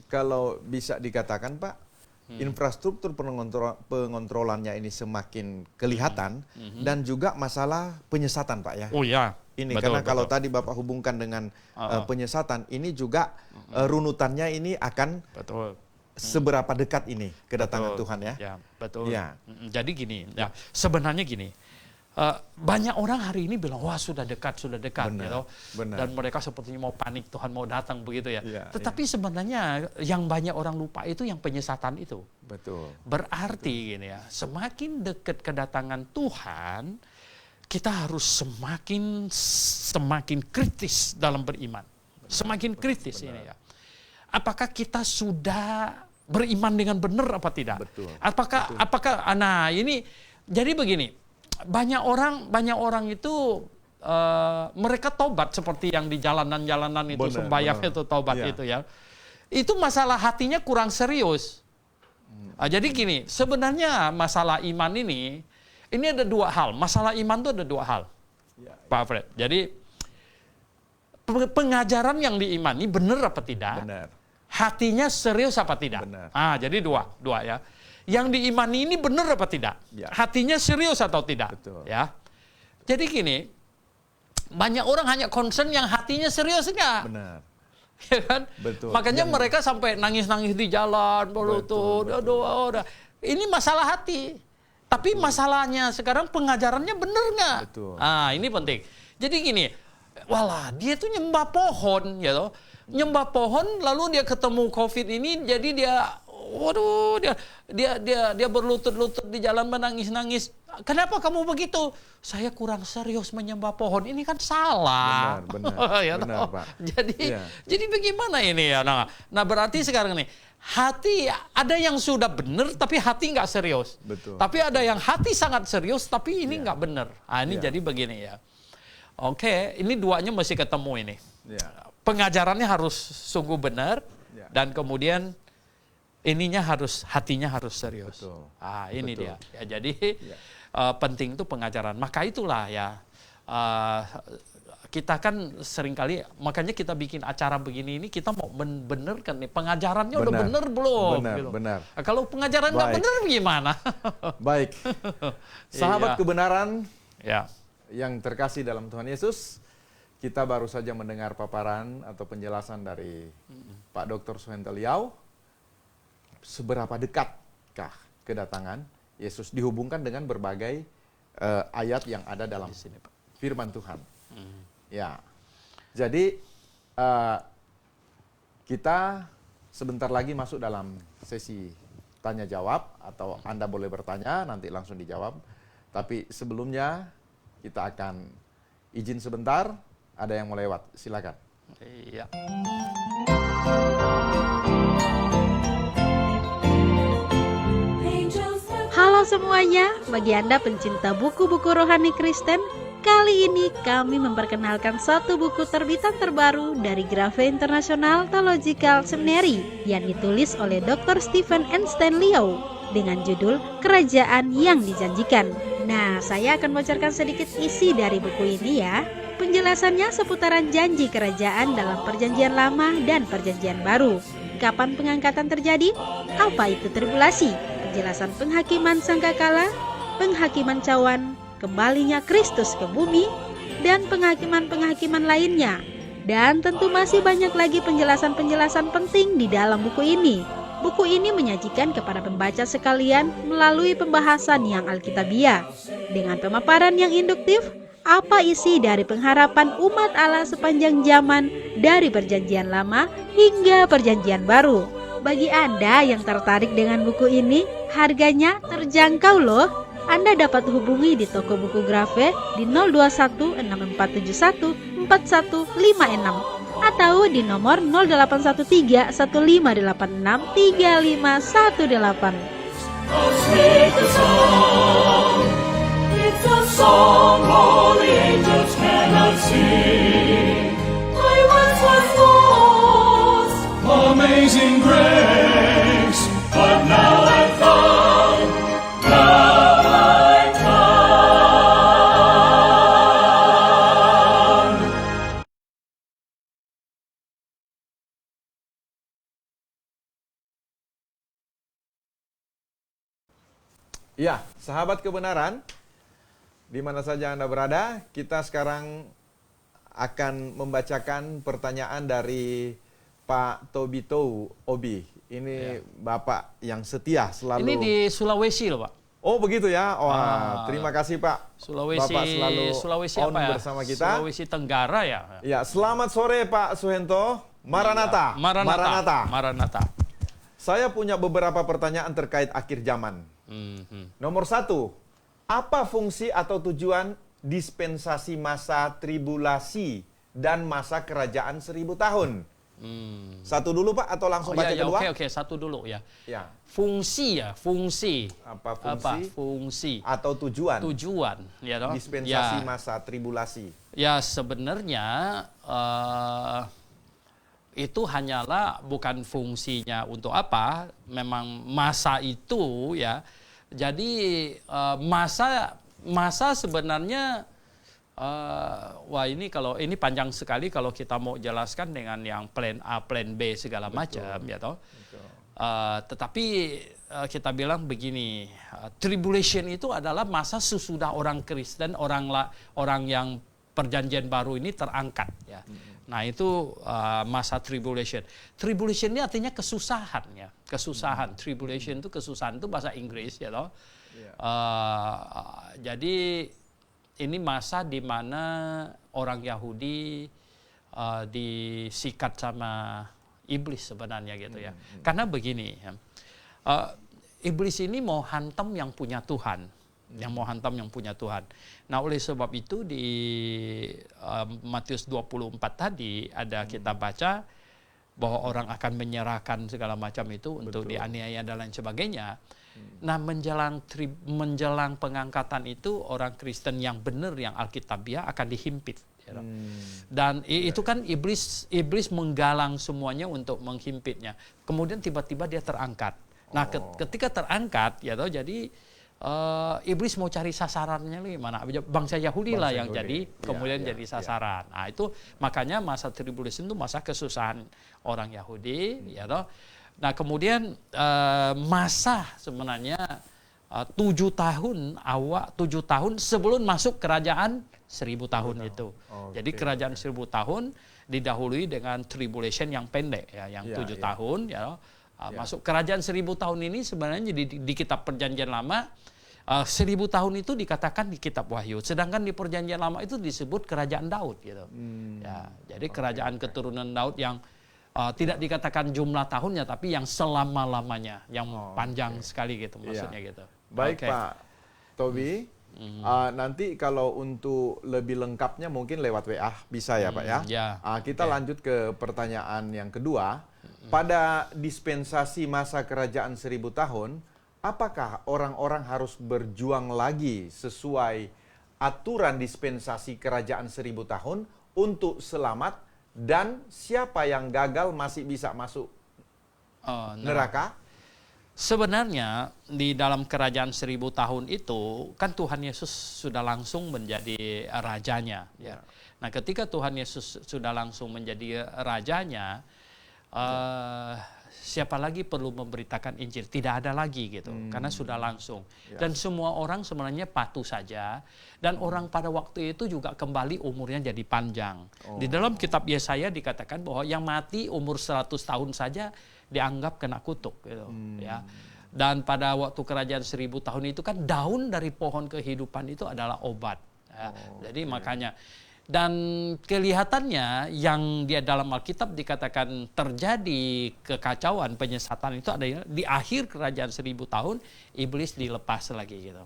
kalau bisa dikatakan Pak, infrastruktur pengontrolannya ini semakin kelihatan, dan juga masalah penyesatan, Pak ya. Oh ya. Ini Betul, karena kalau betul. tadi Bapak hubungkan dengan penyesatan, ini juga runutannya ini akan Betul. seberapa dekat ini kedatangan Betul. Tuhan ya. Ya, betul. Ya. Jadi gini, ya sebenarnya gini. Banyak orang hari ini bilang, wah sudah dekat, Benar, gitu. benar. Dan mereka sepertinya mau panik, Tuhan mau datang begitu ya. Iya, Tetapi sebenarnya yang banyak orang lupa itu yang penyesatan itu. Betul. Berarti gini ya, semakin dekat kedatangan Tuhan, kita harus semakin kritis dalam beriman. Semakin kritis ini ya. Apakah kita sudah beriman dengan benar apa tidak? Betul. Apakah nah ini jadi begini. Banyak orang itu mereka tobat seperti yang di jalanan-jalanan itu sembahyang itu tobat itu ya. Itu masalah hatinya kurang serius. Jadi gini, sebenarnya masalah iman ini ada dua hal. Masalah iman itu ada dua hal, Pak Fred. Jadi pengajaran yang diimani benar apa tidak? Benar. Hatinya serius apa tidak? Benar. Jadi dua ya. Yang diimani ini benar apa tidak? Ya. Hatinya serius atau tidak? Betul. Ya. Jadi gini, banyak orang hanya concern yang hatinya serius enggak? Benar. Ya kan? Betul. Makanya mereka sampai nangis-nangis di jalan, berlutut, doa. Ini masalah hati. Tapi masalahnya sekarang pengajarannya benar nggak? Betul. Ini penting. Jadi gini, walah dia tuh nyembah pohon, gitu. Nyembah pohon, lalu dia ketemu COVID ini, jadi dia berlutut-lutut di jalan menangis-nangis. Kenapa kamu begitu? Saya kurang serius menyembah pohon. Ini kan salah. Benar, Pak. Jadi bagaimana ini ya? Nah berarti sekarang nih, hati ada yang sudah benar tapi hati nggak serius. Betul. Tapi ada yang hati sangat serius tapi ini nggak benar. Ini jadi begini ya. Oke, ini duanya mesti ketemu ini. Pengajarannya harus sungguh benar dan kemudian hatinya harus serius. Betul. Ini Betul. dia. Ya, jadi penting itu pengajaran. Maka itulah ya. Kita kan seringkali, makanya kita bikin acara begini ini, kita mau membenarkan nih pengajarannya udah benar belum? Benar. Nah, kalau pengajaran nggak benar gimana? Baik. Sahabat kebenaran ya. yang terkasih dalam Tuhan Yesus, kita baru saja mendengar paparan atau penjelasan dari Pak Dr. Suhento Liau. Seberapa dekatkah kedatangan Yesus dihubungkan dengan berbagai ayat yang ada dalam firman Tuhan. Ya, jadi kita sebentar lagi masuk dalam sesi tanya jawab, atau Anda boleh bertanya nanti langsung dijawab. Tapi sebelumnya kita akan izin sebentar, ada yang mau lewat, silakan. Iya. Halo semuanya, bagi Anda pencinta buku-buku rohani Kristen, kali ini kami memperkenalkan satu buku terbitan terbaru dari Grafe International Theological Seminary yang ditulis oleh Dr. Stephen Einstein Liao dengan judul Kerajaan yang Dijanjikan. Nah, saya akan bocorkan sedikit isi dari buku ini ya. Penjelasannya seputaran janji kerajaan dalam Perjanjian Lama dan Perjanjian Baru. Kapan pengangkatan terjadi? Apa itu tribulasi? Penjelasan penghakiman sangkakala, penghakiman cawan, kembalinya Kristus ke bumi, dan penghakiman-penghakiman lainnya. Dan tentu masih banyak lagi penjelasan-penjelasan penting di dalam buku ini. Buku ini menyajikan kepada pembaca sekalian melalui pembahasan yang alkitabiah. Dengan pemaparan yang induktif, apa isi dari pengharapan umat Allah sepanjang zaman dari Perjanjian Lama hingga Perjanjian Baru. Bagi Anda yang tertarik dengan buku ini, harganya terjangkau loh. Anda dapat hubungi di toko buku Grafe di 021 6471 4156 atau di nomor 0813 1586 3518. It's a song all the angels cannot sing. I once was lost, amazing grace, but now I'm found. Now Ya, sahabat kebenaran, di mana saja Anda berada, kita sekarang akan membacakan pertanyaan dari Pak Tobito Obi. Ini Bapak yang setia selalu. Ini di Sulawesi loh, Pak. Oh begitu ya. Wah, terima kasih Pak. Sulawesi, Bapak selalu Sulawesi on apa ya? bersama kita. Sulawesi Tenggara ya. Ya, selamat sore Pak Suhento. Maranatha. Maranatha. Saya punya beberapa pertanyaan terkait akhir zaman. Nomor 1, apa fungsi atau tujuan dispensasi masa tribulasi dan masa kerajaan 1000 tahun? Satu dulu Pak atau langsung baca kedua? Oke, satu dulu ya. Ya. Fungsi. Apa fungsi? Fungsi. Atau tujuan? Tujuan, ya toh? Dispensasi masa tribulasi. Ya sebenarnya itu hanyalah bukan fungsinya untuk apa, memang masa itu ya. Jadi masa sebenarnya wah ini panjang sekali kalau kita mau jelaskan dengan yang plan A, plan B segala macam ya toh. Tetapi kita bilang begini, tribulation itu adalah masa sesudah orang Kristen, orang yang perjanjian baru ini terangkat ya. Nah itu masa tribulation. Tribulation ini artinya kesusahan ya. Kesusahan. Tribulation itu kesusahan itu bahasa Inggris ya toh. Jadi ini masa di mana orang Yahudi disikat sama iblis sebenarnya gitu ya. Karena begini ya. Iblis ini mau hantam yang punya Tuhan. Yang mau hantam yang punya Tuhan. Nah oleh sebab itu di Matius 24 tadi ada kita baca bahwa orang akan menyerahkan segala macam itu untuk dianiaya dan lain sebagainya. Nah menjelang pengangkatan itu orang Kristen yang benar yang Alkitabiah akan dihimpit. Dan itu kan iblis menggalang semuanya untuk menghimpitnya. Kemudian tiba-tiba dia terangkat. Nah ketika terangkat ya toh jadi iblis mau cari sasarannya nih mana bangsa Yahudi lah yang jadi kemudian jadi sasaran. Nah itu makanya masa tribulation itu masa kesusahan orang Yahudi ya toh. Nah kemudian masa sebenarnya 7 tahun sebelum masuk kerajaan 1000 tahun itu. Jadi kerajaan 1000 tahun didahului dengan tribulation yang pendek ya yang 7 tahun ya. Masuk kerajaan 1000 tahun ini sebenarnya di kitab perjanjian lama 1000 tahun itu dikatakan di kitab Wahyu, sedangkan di perjanjian lama itu disebut kerajaan Daud gitu. Ya, jadi kerajaan keturunan Daud yang tidak dikatakan jumlah tahunnya tapi yang selama-lamanya, yang panjang sekali gitu maksudnya gitu. Baik Pak Tobi, nanti kalau untuk lebih lengkapnya mungkin lewat WA bisa ya Pak ya. Kita lanjut ke pertanyaan yang kedua. Pada dispensasi masa kerajaan 1000 tahun, apakah orang-orang harus berjuang lagi sesuai aturan dispensasi kerajaan 1000 tahun untuk selamat dan siapa yang gagal masih bisa masuk neraka? Sebenarnya di dalam kerajaan 1000 tahun itu kan Tuhan Yesus sudah langsung menjadi rajanya ya. Nah, ketika Tuhan Yesus sudah langsung menjadi rajanya, siapa lagi perlu memberitakan Injil? Tidak ada lagi gitu, karena sudah langsung. Dan semua orang sebenarnya patuh saja. Dan orang pada waktu itu juga kembali umurnya jadi panjang. Di dalam kitab Yesaya dikatakan bahwa yang mati umur 100 tahun saja dianggap kena kutuk gitu, ya. Dan pada waktu kerajaan 1000 tahun itu kan daun dari pohon kehidupan itu adalah obat. Ya. Jadi makanya. Dan kelihatannya yang dia dalam Alkitab dikatakan terjadi kekacauan, penyesatan itu ada di akhir kerajaan 1000 tahun, iblis dilepas lagi gitu.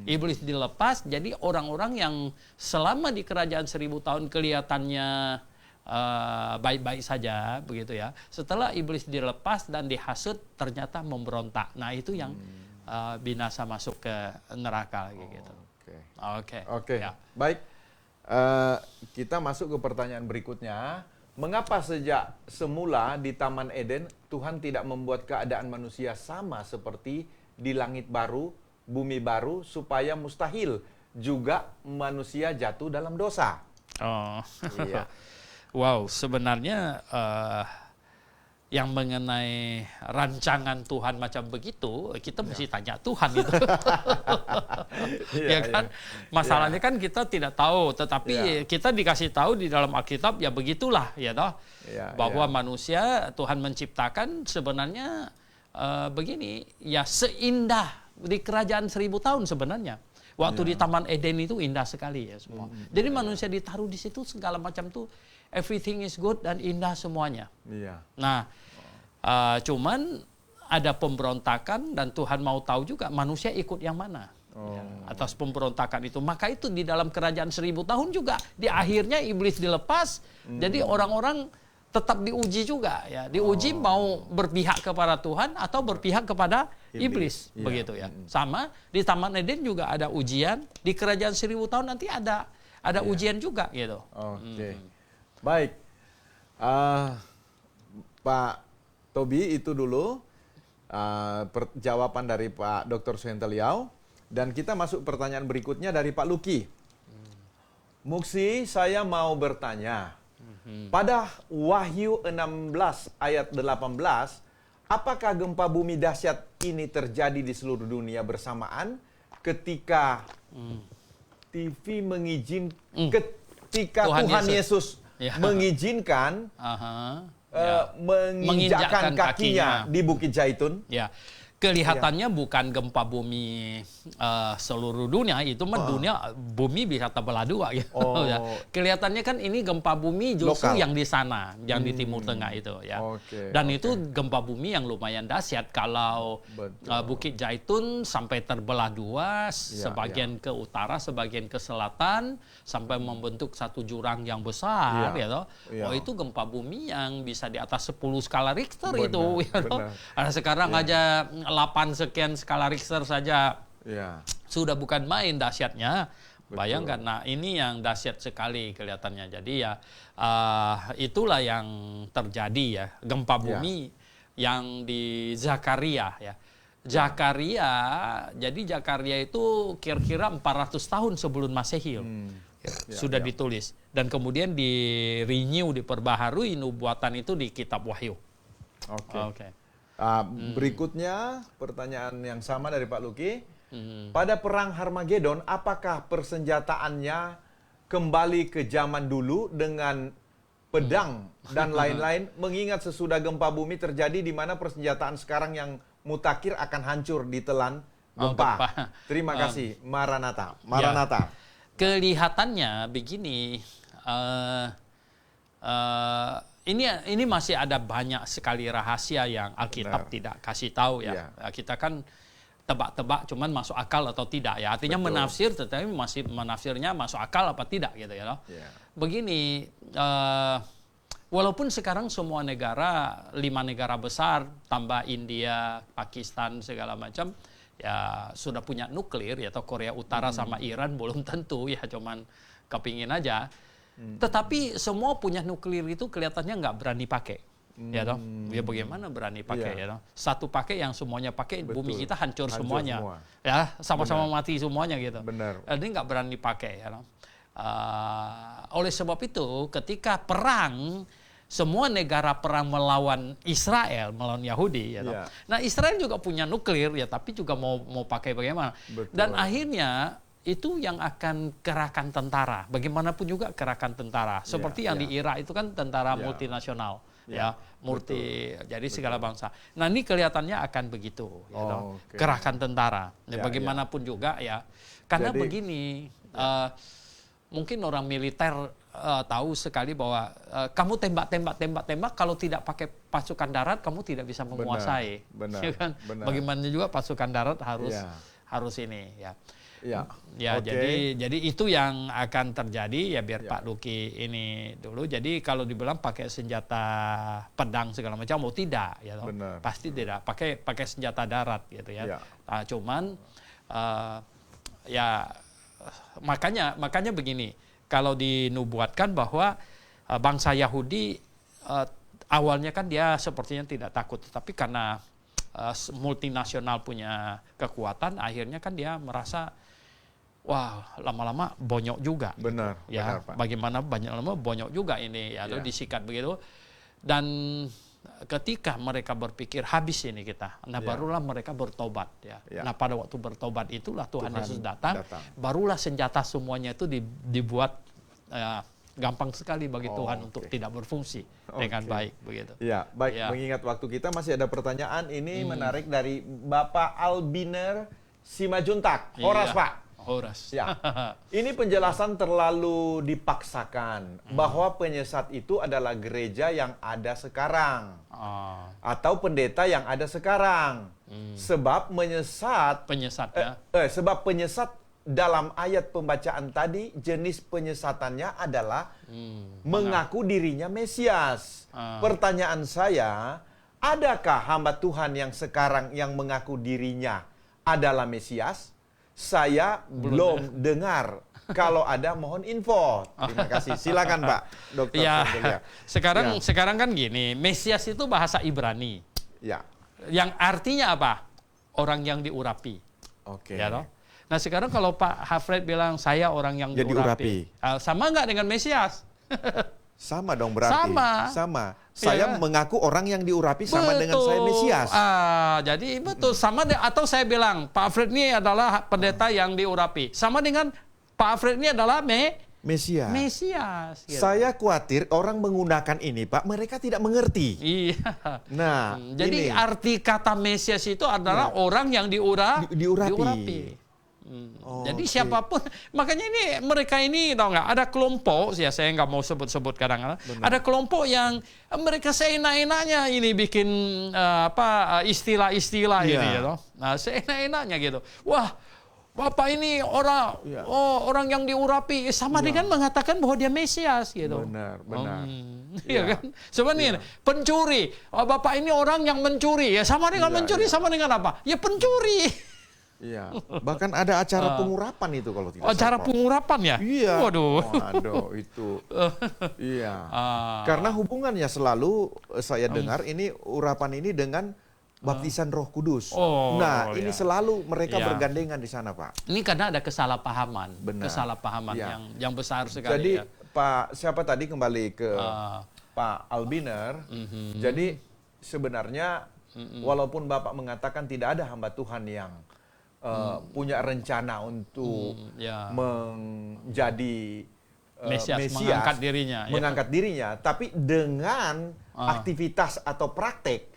Iblis dilepas, jadi orang-orang yang selama di kerajaan 1000 tahun kelihatannya baik-baik saja begitu ya. Setelah iblis dilepas dan dihasut ternyata memberontak. Nah itu yang binasa masuk ke neraka gitu. Oke. Ya. Baik. Kita masuk ke pertanyaan berikutnya. Mengapa sejak semula di Taman Eden Tuhan tidak membuat keadaan manusia sama seperti di langit baru, bumi baru, supaya mustahil juga manusia jatuh dalam dosa? Oh, Iya. wow, sebenarnya yang mengenai rancangan Tuhan macam begitu, kita mesti tanya Tuhan itu. Ya kan? Masalahnya kan kita tidak tahu, tetapi kita dikasih tahu di dalam Alkitab ya begitulah ya toh. Bahwa manusia Tuhan menciptakan sebenarnya begini, ya seindah di kerajaan 1000 tahun sebenarnya. Waktu di Taman Eden itu indah sekali ya semua. Jadi manusia ditaruh di situ segala macam tuh everything is good dan indah semuanya. Nah, cuman ada pemberontakan dan Tuhan mau tahu juga manusia ikut yang mana atas pemberontakan itu. Maka itu di dalam kerajaan 1000 tahun juga di akhirnya iblis dilepas. Jadi orang-orang tetap diuji juga ya. Diuji mau berpihak kepada Tuhan atau berpihak kepada iblis. Begitu ya. Sama di Taman Eden juga ada ujian. Di kerajaan 1000 tahun nanti ada ujian juga gitu. Baik, Pak Tobi, itu dulu jawaban dari Pak Dr. Suhenteliau. Dan kita masuk pertanyaan berikutnya dari Pak Luki. Muksi, saya mau bertanya. Pada Wahyu 16 ayat 18, apakah gempa bumi dahsyat ini terjadi di seluruh dunia bersamaan ketika TV ketika Tuhan Yesus mengizinkan menginjakkan kakinya di Bukit Zaitun? Ya, kelihatannya bukan gempa bumi seluruh dunia, itu mah dunia bumi bisa terbelah dua gitu. Ya. Kelihatannya kan ini gempa bumi justru lokal, yang di sana, yang di Timur Tengah itu ya. Dan itu gempa bumi yang lumayan dahsyat kalau Bukit Zaitun sampai terbelah dua, sebagian ke utara, sebagian ke selatan, sampai membentuk satu jurang yang besar ya toh. Oh, itu gempa bumi yang bisa di atas 10 skala Richter itu ya toh. Ada sekarang aja 8 sekian skala Richter saja sudah bukan main dahsyatnya. Bayangkan, nah ini yang dahsyat sekali kelihatannya. Jadi ya itulah yang terjadi ya, gempa bumi yang di Zakaria ya. Zakaria, jadi Zakaria itu kira-kira 400 tahun sebelum Masehi sudah ditulis. Dan kemudian di-renew, diperbaharui nubuatan itu di kitab Wahyu. Berikutnya pertanyaan yang sama dari Pak Luki. Pada perang Harmagedon, apakah persenjataannya kembali ke zaman dulu dengan pedang dan lain-lain? Mengingat sesudah gempa bumi terjadi di mana persenjataan sekarang yang mutakhir akan hancur ditelan gempa. Terima kasih. Maranatha. Maranatha. Kelihatannya begini. Ini masih ada banyak sekali rahasia yang Alkitab tidak kasih tahu ya. Kita kan tebak-tebak cuman masuk akal atau tidak ya. Artinya menafsir, tetapi masih menafsirnya masuk akal apa tidak gitu ya. Begini, walaupun sekarang semua negara, 5 negara besar tambah India, Pakistan segala macam ya sudah punya nuklir ya, atau Korea Utara sama Iran belum tentu ya, cuman kepingin aja. Tetapi semua punya nuklir itu kelihatannya nggak berani pakai, ya toh? Ya bagaimana berani pakai ya toh? Satu pakai yang semuanya pakai, bumi kita hancur semuanya, ya sama-sama mati semuanya gitu. Ini nggak berani pakai ya toh? Oleh sebab itu, ketika perang, semua negara perang melawan Israel, melawan Yahudi, ya toh? Nah Israel juga punya nuklir ya, tapi juga mau pakai bagaimana? Dan akhirnya itu yang akan kerahkan tentara, bagaimanapun juga kerahkan tentara. Seperti yang di Irak itu kan tentara multinasional, jadi segala bangsa. Nah ini kelihatannya akan begitu, kerahkan tentara. Bagaimanapun juga ya, karena begini, mungkin orang militer tahu sekali bahwa kamu tembak, kalau tidak pakai pasukan darat, kamu tidak bisa menguasai. Ya kan? Bagaimana juga pasukan darat harus ini ya. Jadi itu yang akan terjadi ya, biar Pak Luki ini dulu. Jadi kalau dibilang pakai senjata pedang segala macam, mau tidak ya, pasti tidak, pakai senjata darat gitu ya. Nah, cuman ya makanya begini, kalau dinubuatkan bahwa bangsa Yahudi awalnya kan dia sepertinya tidak takut, tetapi karena multinasional punya kekuatan, akhirnya kan dia merasa wah, lama-lama bonyok juga. Benar, ya. Pak. Bagaimana banyak lama bonyok juga ini ya, disikat begitu. Dan ketika mereka berpikir habis ini kita, nah Ya. barulah mereka bertobat ya. Ya. Nah pada waktu bertobat itulah Tuhan Tuhan Yesus datang, datang. barulah senjata semuanya itu dibuat gampang sekali bagi Oh, Tuhan untuk oke. tidak berfungsi dengan Oke. baik begitu. Ya, baik. Ya. Mengingat waktu kita masih ada pertanyaan ini menarik dari Bapak Albiner Simajuntak. Horas, Iya. Pak. Horas. Ya. Ini penjelasan terlalu dipaksakan bahwa penyesat itu adalah gereja yang ada sekarang Ah, atau pendeta yang ada sekarang. Sebab menyesat penyesat ya. sebab penyesat dalam ayat pembacaan tadi jenis penyesatannya adalah mengaku dirinya Mesias. Pertanyaan saya, adakah hamba Tuhan yang sekarang yang mengaku dirinya adalah Mesias? Saya belum dengar. Kalau ada mohon info. Terima kasih. Silakan Pak Dr. Ya, Santelia. sekarang kan gini, Mesias itu bahasa Ibrani. Ya. Yang artinya apa? Orang yang diurapi. Oke. Ya toh? Nah sekarang kalau Pak Hafred bilang saya orang yang Yang diurapi, sama nggak dengan Mesias? Sama dong berarti. Sama. Saya Ya. mengaku orang yang diurapi sama dengan saya Mesias. Jadi betul sama atau saya bilang Pak Hafred ini adalah pendeta yang diurapi, sama dengan Pak Hafred ini adalah Mesias. Mesias. Gitu. Saya khawatir orang menggunakan ini, Pak, mereka tidak mengerti. Iya. Nah, Jadi ini arti kata Mesias itu adalah orang yang diurapi. Oh, Jadi oke. siapapun, makanya ini mereka ini tahu nggak ada kelompok, ya saya nggak mau sebut-sebut kadang-kadang, ada kelompok yang mereka seenak-enaknya ini bikin istilah-istilah Iya. ini, ya toh. Nah seenak-enaknya gitu. Wah, Bapak ini orang Iya. orang yang diurapi sama dengan mengatakan bahwa dia Mesias gitu. Benar, benar. Iya kan? Sebenarnya pencuri. Oh, Bapak ini orang yang mencuri. Ya sama dengan Iya, mencuri iya. sama dengan apa? Ya pencuri. Iya. Bahkan ada acara pengurapan itu kalau tidak Acara salah. pengurapan ya? Iya. Waduh. Waduh, itu. Iya. Karena hubungannya selalu saya dengar ini urapan ini dengan baptisan Roh Kudus. Oh, nah, iya. ini selalu mereka Iya. bergandengan di sana, Pak. Ini karena ada kesalahpahaman. Benar. Kesalahpahaman Iya. yang besar sekali Jadi ya. Pak siapa tadi kembali ke Ah. Pak Albiner. Jadi sebenarnya walaupun Bapak mengatakan tidak ada hamba Tuhan yang punya rencana untuk ya. menjadi Mesias, mengangkat dirinya, ya. mengangkat dirinya, tapi dengan aktivitas atau praktek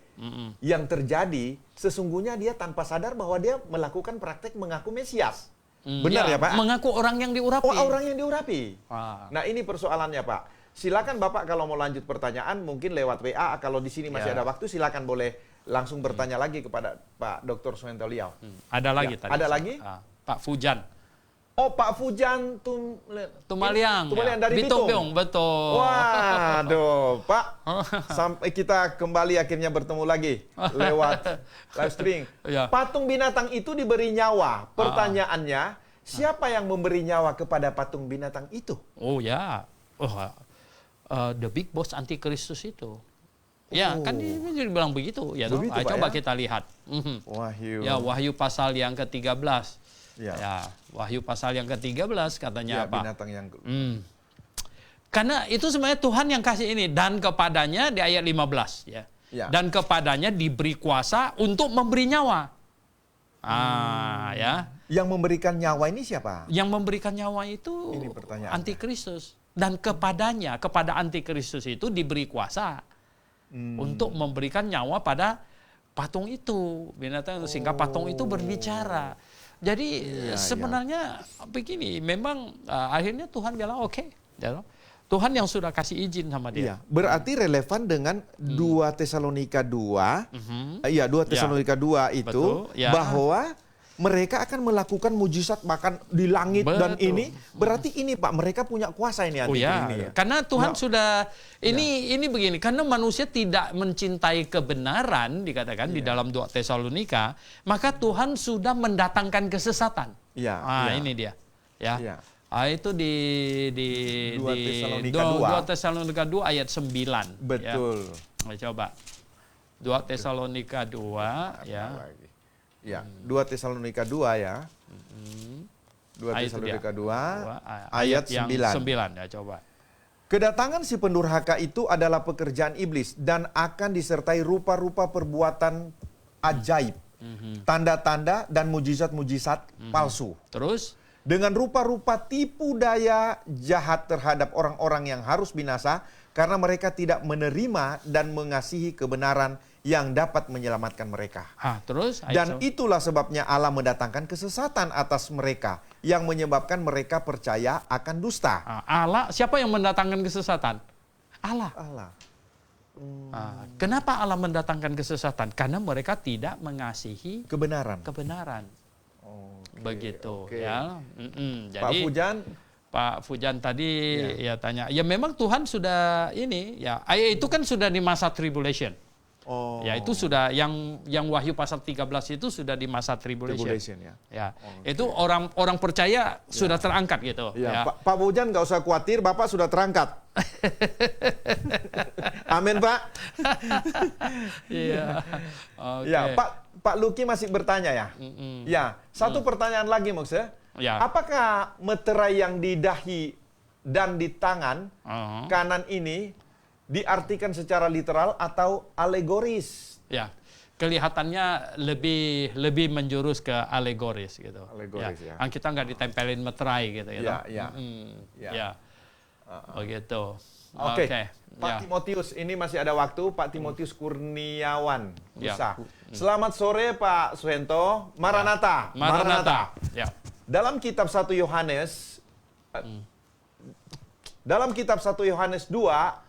yang terjadi, sesungguhnya dia tanpa sadar bahwa dia melakukan praktek mengaku Mesias. Benar ya, Pak? Mengaku orang yang diurapi. Oh, orang yang diurapi. Ah. Nah, ini persoalannya, Pak. Silakan Bapak kalau mau lanjut pertanyaan mungkin lewat WA. Kalau di sini masih Ya. ada waktu, silakan boleh langsung bertanya lagi kepada Pak Dr. Suwentoliau. Ada lagi Ya, tadi. ada lagi? Pak Fujan. Oh, Pak Fujan Tumaliang. Tumaliang ya. dari Bitung. Betul. Waduh, Pak. Sampai kita kembali akhirnya bertemu lagi lewat live streaming. Ya. Patung binatang itu diberi nyawa. Pertanyaannya, siapa yang memberi nyawa kepada patung binatang itu? Oh ya. The Big Boss Antikristus itu. Ya, kan ini dibilang begitu ya. Begitu, Pak, coba ya? kita lihat. Wahyu. Ya, Wahyu pasal yang ke-13. Ya. Ya, Wahyu pasal yang ke-13 katanya Ya, apa? binatang yang Karena itu sebenarnya Tuhan yang kasih ini, dan kepadanya di ayat 15 ya. Ya. Dan kepadanya diberi kuasa untuk memberi nyawa. Ya. Yang memberikan nyawa ini siapa? Yang memberikan nyawa itu Ini pertanyaannya. Antikristus. Dan kepadanya, kepada Antikristus itu diberi kuasa untuk memberikan nyawa pada patung itu. Binatang sehingga patung itu berbicara. Jadi sebenarnya begini, memang akhirnya Tuhan bilang oke. Ya, Tuhan yang sudah kasih izin sama dia. Iya, berarti relevan dengan 2 Tesalonika 2. Iya, 2 Tesalonika 2 itu Betul, ya. bahwa mereka akan melakukan mujizat bahkan di langit dan Betul. ini berarti ini Pak, mereka punya kuasa ini Oh anti ya, ini ya. karena Tuhan Nah, sudah ini begini, karena manusia tidak mencintai kebenaran dikatakan di dalam 2 Tesalonika, maka Tuhan sudah mendatangkan kesesatan. Iya, iya. Ini dia. Ya. Iya. Itu di 2 Tesalonika 2 Tesalonika 2 ayat 9. Betul. Ya. Coba. 2 Tesalonika 2 ya. Lagi. Ya, 2 Tesalonika 2 ya. 2 Ah, itu dia. Tesalonika 2 Dua, ayat yang 9. 9 ya, coba. Kedatangan si pendurhaka itu adalah pekerjaan iblis dan akan disertai rupa-rupa perbuatan ajaib, tanda-tanda dan mujizat-mujizat palsu. Terus? Dengan rupa-rupa tipu daya jahat terhadap orang-orang yang harus binasa karena mereka tidak menerima dan mengasihi kebenaran yang dapat menyelamatkan mereka. Terus? Dan itulah sebabnya Allah mendatangkan kesesatan atas mereka yang menyebabkan mereka percaya akan dusta. Allah, siapa yang mendatangkan kesesatan? Allah. Kenapa Allah mendatangkan kesesatan? Karena mereka tidak mengasihi Kebenaran. Begitu oke. ya. Pak Jadi Fujan, Pak Fujan tadi ya tanya, ya memang Tuhan sudah ini ya, ayat itu kan sudah di masa tribulation. Ya itu sudah yang Wahyu pasal 13 itu sudah di masa tribulation ya. Itu orang percaya sudah terangkat gitu. Ya. Pak Fujan nggak usah khawatir, Bapak sudah terangkat. Amin, Pak. Iya. Ya, Pak Luki masih bertanya ya. Ya, satu pertanyaan lagi maksudnya. Ya. Apakah meterai yang di dahi dan di tangan kanan ini diartikan secara literal atau alegoris? Ya, kelihatannya lebih menjurus ke alegoris gitu. Alegoris, ya. Yang kita nggak ditempelin meterai gitu. Ya. Begitu. Oke. Pak Timotius, ini masih ada waktu. Pak Timotius Kurniawan, Nusa. Selamat sore Pak Suhento. Maranatha. Maranatha. Ya. Dalam kitab 1 Yohanes dalam kitab 1 Yohanes 2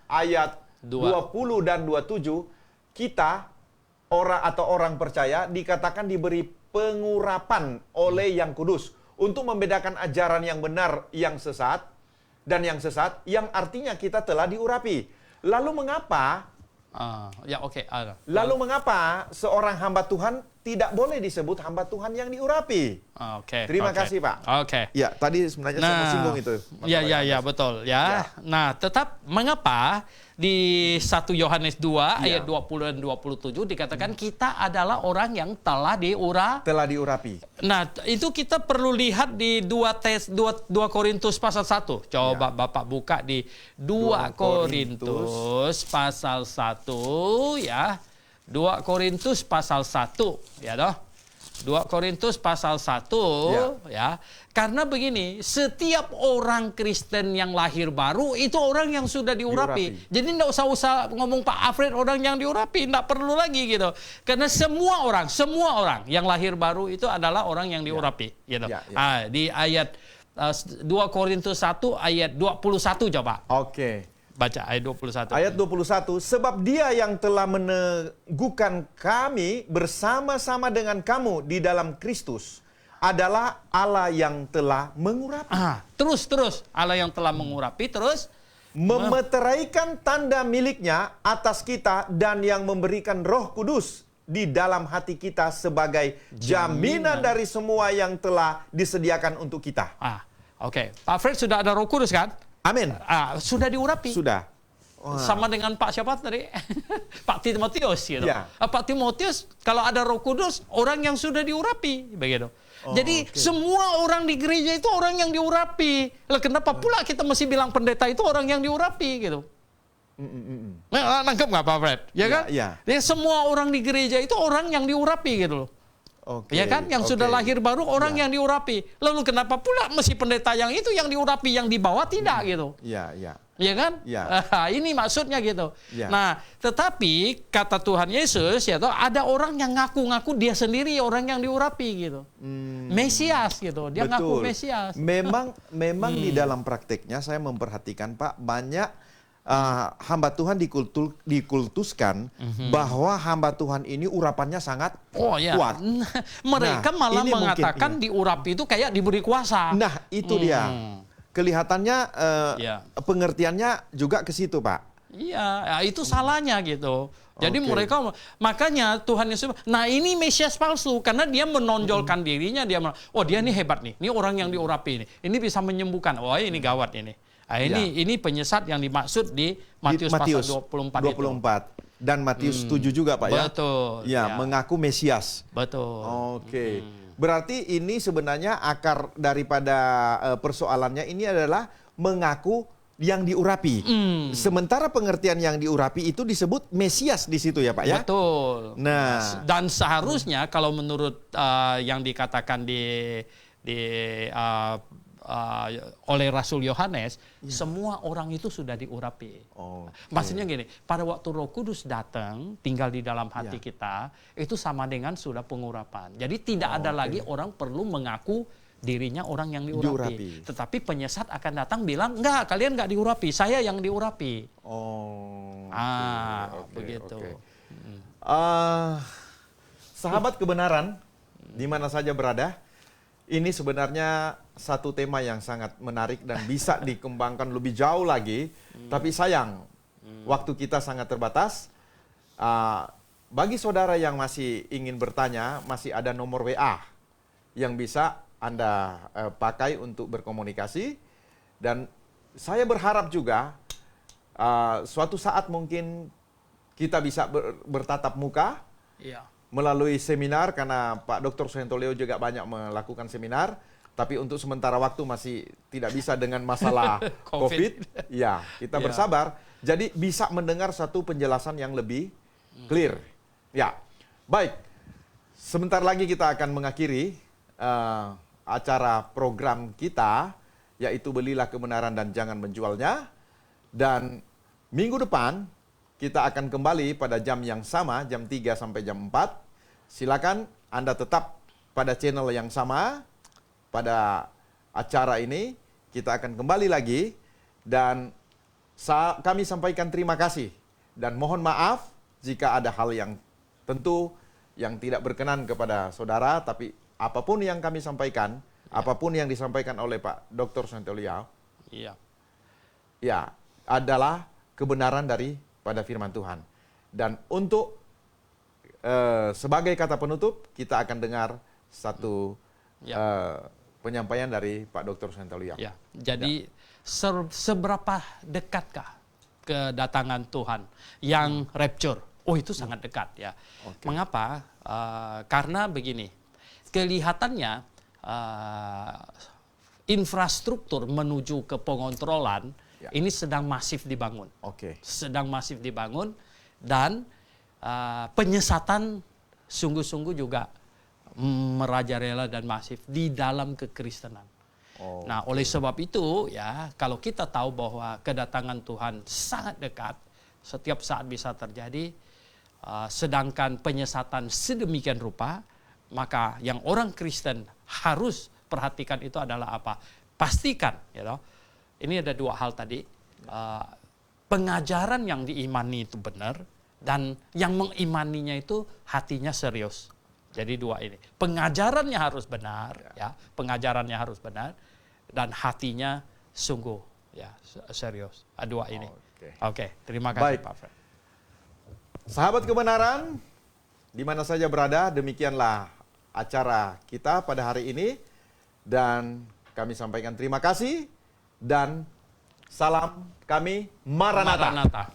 ayat 20 dan 27, kita orang percaya dikatakan diberi pengurapan oleh Yang Kudus untuk membedakan ajaran yang benar yang sesat dan yang sesat, yang artinya kita telah diurapi. Lalu mengapa Lalu mengapa seorang hamba Tuhan tidak boleh disebut hamba Tuhan yang diurapi? Terima kasih, Pak. Ya, tadi sebenarnya saya mau singgung itu. Ya, betul. Ya. Nah, tetap mengapa di 1 Yohanes 2 ayat 20 dan 27 dikatakan kita adalah orang yang telah diurapi. Nah, itu kita perlu lihat di 2 Korintus pasal 1. Coba Bapak buka di 2 Korintus pasal 1 ya. 2 Korintus pasal 1 ya toh. 2 Korintus pasal 1 ya. Karena begini, setiap orang Kristen yang lahir baru itu orang yang sudah diurapi. Jadi enggak usah ngomong Pak Alfred orang yang diurapi, enggak perlu lagi gitu. Karena semua orang yang lahir baru itu adalah orang yang diurapi gitu. Di ayat 2 Korintus 1 ayat 21 coba. Baca ayat 21. Ayat 21, sebab Dia yang telah meneguhkan kami bersama-sama dengan kamu di dalam Kristus adalah Allah yang telah mengurapi. Terus Allah yang telah mengurapi, terus memeteraikan tanda miliknya atas kita dan yang memberikan Roh Kudus di dalam hati kita sebagai jaminan dari semua yang telah disediakan untuk kita. Pak Fred sudah ada Roh Kudus kan? Amin. Sudah diurapi. Sudah. Sama dengan Pak siapa tadi? Pak Timotius gitu. Pak Timotius kalau ada Roh Kudus orang yang sudah diurapi begitu. Jadi semua orang di gereja itu orang yang diurapi. Lah kenapa pula kita mesti bilang pendeta itu orang yang diurapi gitu? Nangkep nggak Pak Fred? Ya kan? Jadi semua orang di gereja itu orang yang diurapi gitu loh. Ya kan? Yang sudah lahir baru orang yang diurapi. Lalu kenapa pula mesti pendeta yang itu yang diurapi, yang di bawah tidak gitu? Ya kan? Ini maksudnya gitu. Nah, tetapi kata Tuhan Yesus ya ada orang yang ngaku-ngaku dia sendiri orang yang diurapi gitu. Mesias gitu. Dia ngaku Mesias. Memang di dalam prakteknya saya memperhatikan Pak, banyak hamba Tuhan dikultuskan bahwa hamba Tuhan ini urapannya sangat kuat. Mereka malah mengatakan diurapi itu kayak diberi kuasa. Nah, itu dia. Kelihatannya pengertiannya juga ke situ, Pak. Iya, itu salahnya gitu. Jadi mereka, makanya Tuhan Yesus, nah ini Mesias palsu karena dia menonjolkan dirinya, dia ini hebat nih, ini orang yang diurapi ini bisa menyembuhkan. Ini gawat ini. Ini penyesat yang dimaksud di Matius pasal 24 itu. Dan Matius 7 juga, Pak ya. Betul. Mengaku Mesias. Betul. Berarti ini sebenarnya akar daripada persoalannya ini adalah mengaku yang diurapi. Sementara pengertian yang diurapi itu disebut Mesias di situ ya Pak ya. Betul. Nah, Dan seharusnya kalau menurut yang dikatakan oleh Rasul Yohanes, semua orang itu sudah diurapi. Maksudnya gini, pada waktu Roh Kudus datang, tinggal di dalam hati kita, itu sama dengan sudah pengurapan. Jadi tidak ada lagi orang perlu mengaku dirinya orang yang diurapi. Tetapi penyesat akan datang bilang, enggak, kalian enggak diurapi, saya yang diurapi. Begitu. Sahabat kebenaran, di mana saja berada, ini sebenarnya satu tema yang sangat menarik dan bisa dikembangkan lebih jauh lagi. Tapi sayang, waktu kita sangat terbatas. Bagi saudara yang masih ingin bertanya, masih ada nomor WA yang bisa Anda pakai untuk berkomunikasi. Dan saya berharap juga suatu saat mungkin kita bisa bertatap muka melalui seminar, karena Pak Dr. Suhentoleo juga banyak melakukan seminar. Tapi untuk sementara waktu masih tidak bisa dengan masalah COVID. Ya, kita bersabar. Jadi bisa mendengar satu penjelasan yang lebih clear. Ya, baik. Sebentar lagi kita akan mengakhiri acara program kita, yaitu Belilah Kebenaran dan Jangan Menjualnya. Dan minggu depan kita akan kembali pada jam yang sama, jam 3 sampai jam 4. Silakan Anda tetap pada channel yang sama. Pada acara ini kita akan kembali lagi, dan kami sampaikan terima kasih dan mohon maaf jika ada hal yang tentu yang tidak berkenan kepada saudara. Tapi apapun yang kami sampaikan, apapun yang disampaikan oleh Pak Dr. Suhentoleo, adalah kebenaran daripada firman Tuhan. Dan untuk sebagai kata penutup, kita akan dengar satu penyampaian dari Pak Dr. Suhentoleo. Jadi seberapa dekatkah kedatangan Tuhan yang rapture? Oh, itu sangat dekat ya. Mengapa? Karena begini, kelihatannya infrastruktur menuju ke pengontrolan ini sedang masif dibangun. Sedang masif dibangun, dan penyesatan sungguh-sungguh juga merajalela dan masif di dalam kekristenan. Nah, oleh sebab itu ya, kalau kita tahu bahwa kedatangan Tuhan sangat dekat, setiap saat bisa terjadi, sedangkan penyesatan sedemikian rupa, maka yang orang Kristen harus perhatikan itu adalah apa? Pastikan, ini ada dua hal tadi, pengajaran yang diimani itu benar, dan yang mengimaninya itu hatinya serius. Jadi dua ini, pengajarannya harus benar, pengajarannya harus benar, dan hatinya sungguh serius. Dua ini. Oke, terima kasih Pak Fred. Sahabat kebenaran, di mana saja berada, demikianlah acara kita pada hari ini, dan kami sampaikan terima kasih dan salam kami Maranatha.